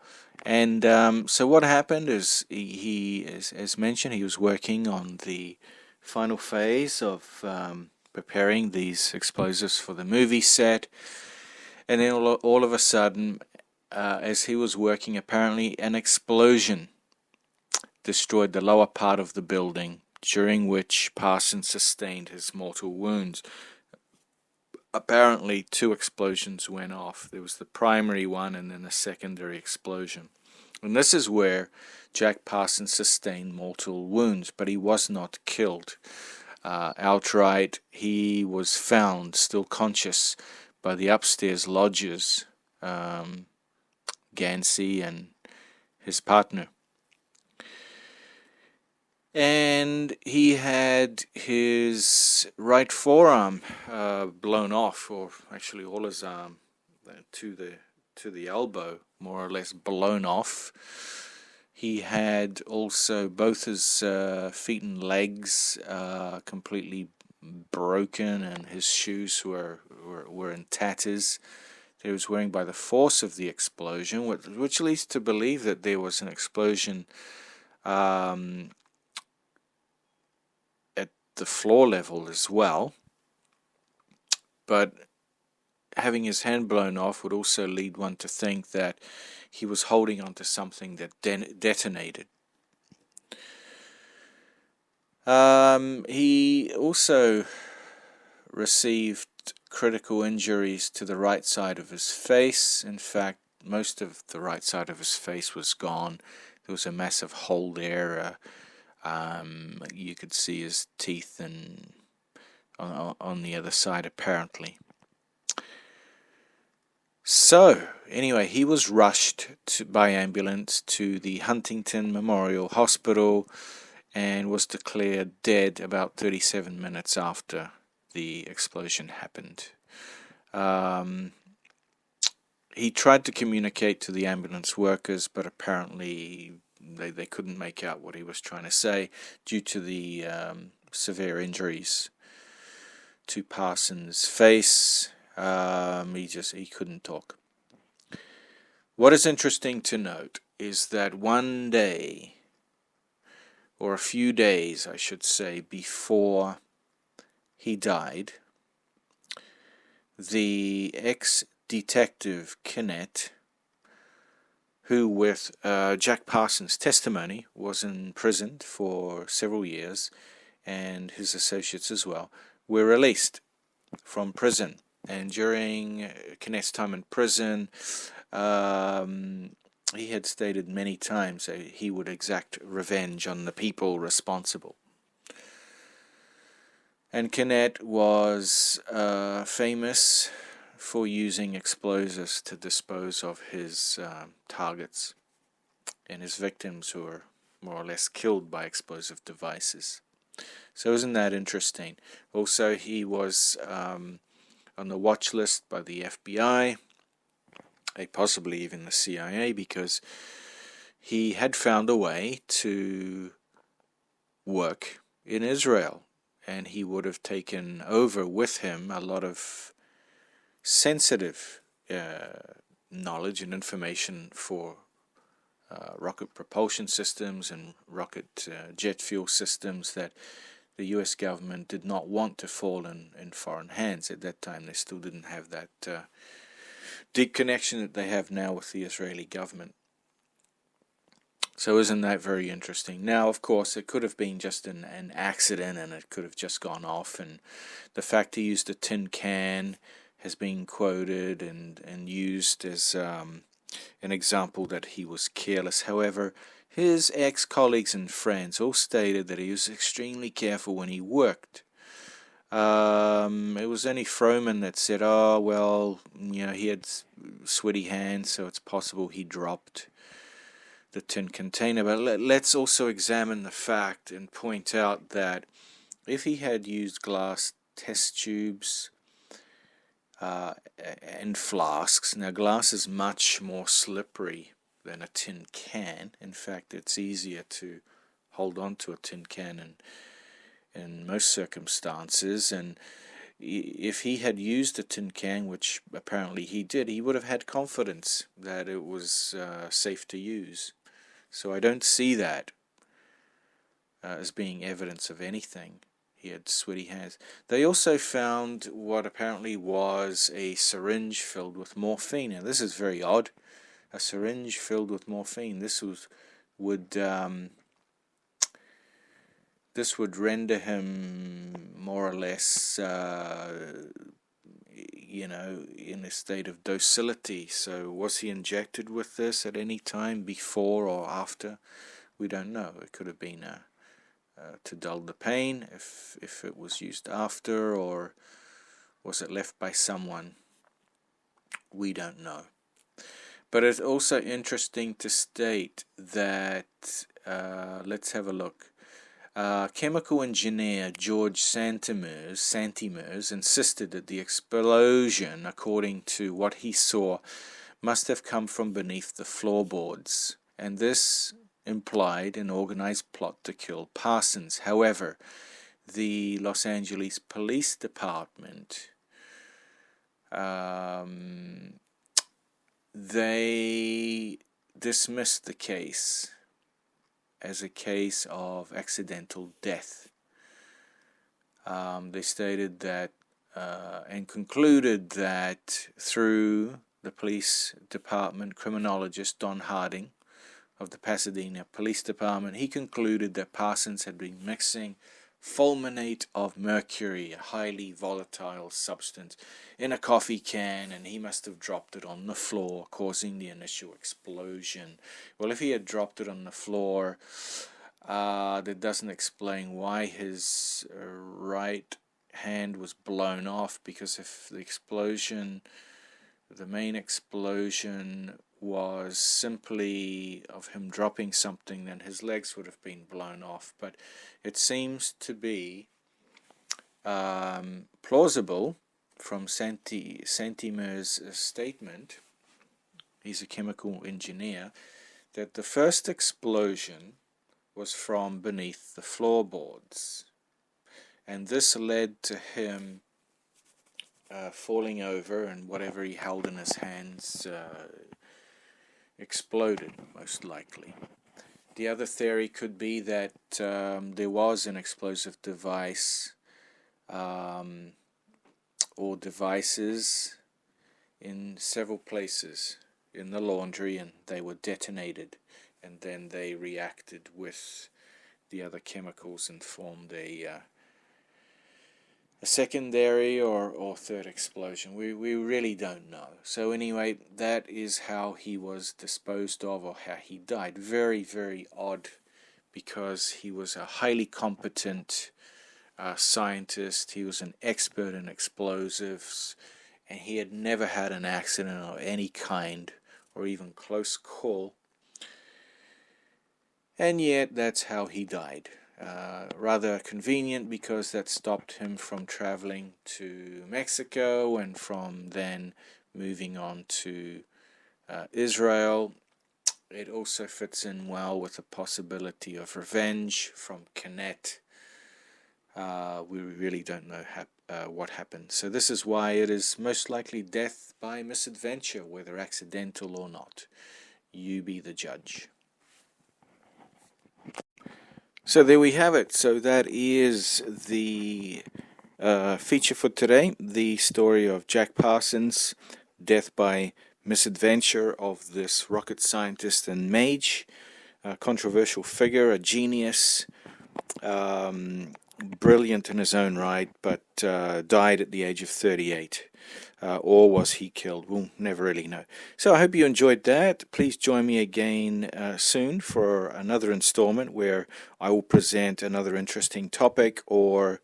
And so what happened is he as mentioned, he was working on the final phase of preparing these explosives for the movie set. And then all of a sudden, as he was working, apparently an explosion destroyed the lower part of the building, during which Parsons sustained his mortal wounds. Apparently 2 explosions went off. There was the primary one and then a secondary explosion. And this is where Jack Parsons sustained mortal wounds, but he was not killed outright. He was found still conscious by the upstairs lodgers, Gansey and his partner. And he had his right forearm blown off, or actually all his arm to the elbow, more or less blown off. He had also both his feet and legs completely broken, and his shoes were in tatters. He was wearing by the force of the explosion, which leads to believe that there was an explosion the floor level as well. But having his hand blown off would also lead one to think that he was holding onto something that detonated. He also received critical injuries to the right side of his face. In fact, most of the right side of his face was gone. There was a massive hole there. You could see his teeth and on the other side, apparently. So, anyway, he was rushed by ambulance to the Huntington Memorial Hospital and was declared dead about 37 minutes after the explosion happened. He tried to communicate to the ambulance workers, but apparently they couldn't make out what he was trying to say due to the severe injuries to Parsons' face. He couldn't talk. What is interesting to note is that one day, or a few days, I should say, before he died, the ex-detective Kennett, who with Jack Parsons' testimony was imprisoned for several years, and his associates as well, were released from prison. And during Kennett's time in prison, he had stated many times that he would exact revenge on the people responsible. And Kennett was famous for using explosives to dispose of his targets and his victims, who were more or less killed by explosive devices. So isn't that interesting? Also, he was on the watch list by the FBI, possibly even the CIA, because he had found a way to work in Israel, and he would have taken over with him a lot of sensitive knowledge and information for rocket propulsion systems and rocket jet fuel systems that the US government did not want to fall in foreign hands. At that time, they still didn't have that deep connection that they have now with the Israeli government. So isn't that very interesting? Now, of course, it could have been just an accident, and it could have just gone off, and the fact he used a tin can has been quoted and used as an example that he was careless. However, his ex-colleagues and friends all stated that he was extremely careful when he worked. It was only Froman that said, oh, well, he had sweaty hands, so it's possible he dropped the tin container. But let's also examine the fact and point out that if he had used glass test tubes and flasks, now glass is much more slippery than a tin can. In fact, it's easier to hold on to a tin can in most circumstances, and if he had used a tin can, which apparently he did, he would have had confidence that it was safe to use. So I don't see that as being evidence of anything. He had sweaty hands. They also found what apparently was a syringe filled with morphine. Now this is very odd. A syringe filled with morphine. This would render him more or less, in a state of docility. So was he injected with this at any time before or after? We don't know. It could have been to dull the pain if it was used after, or was it left by someone? We don't know. But it's also interesting to state that, let's have a look. Chemical engineer George Santimers insisted that the explosion, according to what he saw, must have come from beneath the floorboards, and this implied an organized plot to kill Parsons. However, the Los Angeles Police Department, they dismissed the case as a case of accidental death. They stated that and concluded that through the police department criminologist Don Harding of the Pasadena Police Department, he concluded that Parsons had been mixing fulminate of mercury, a highly volatile substance, in a coffee can, and he must have dropped it on the floor, causing the initial explosion. Well, if he had dropped it on the floor, that doesn't explain why his right hand was blown off, because if the main explosion was simply of him dropping something, then his legs would have been blown off. But it seems to be plausible from Santimer's statement, he's a chemical engineer, that the first explosion was from beneath the floorboards, and this led to him falling over, and whatever he held in his hands exploded, most likely. The other theory could be that there was an explosive device or devices in several places in the laundry, and they were detonated, and then they reacted with the other chemicals and formed a secondary or third explosion. We really don't know. So anyway, that is how he was disposed of, or how he died. Very, very odd, because he was a highly competent scientist. He was an expert in explosives, and he had never had an accident of any kind or even close call. And yet that's how he died. rather convenient because that stopped him from traveling to Mexico and from then moving on to Israel. It also fits in well with the possibility of revenge from Canet. We really don't know what happened. So this is why it is most likely death by misadventure, whether accidental or not. You be the judge. So there we have it. So that is the feature for today. The story of Jack Parsons, death by misadventure of this rocket scientist and mage, a controversial figure, a genius, brilliant in his own right, but died at the age of 38. Or was he killed? We'll never really know. So I hope you enjoyed that. Please join me again soon for another installment where I will present another interesting topic or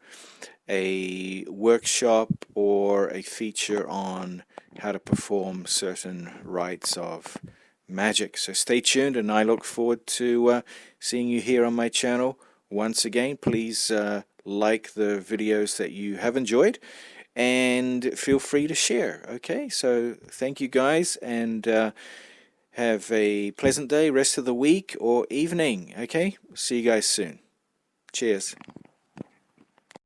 a workshop or a feature on how to perform certain rites of magic. So stay tuned, and I look forward to seeing you here on my channel. Once again, please like the videos that you have enjoyed, and feel free to share. Okay, so thank you guys, and have a pleasant day, rest of the week or evening. Okay, see you guys soon. Cheers.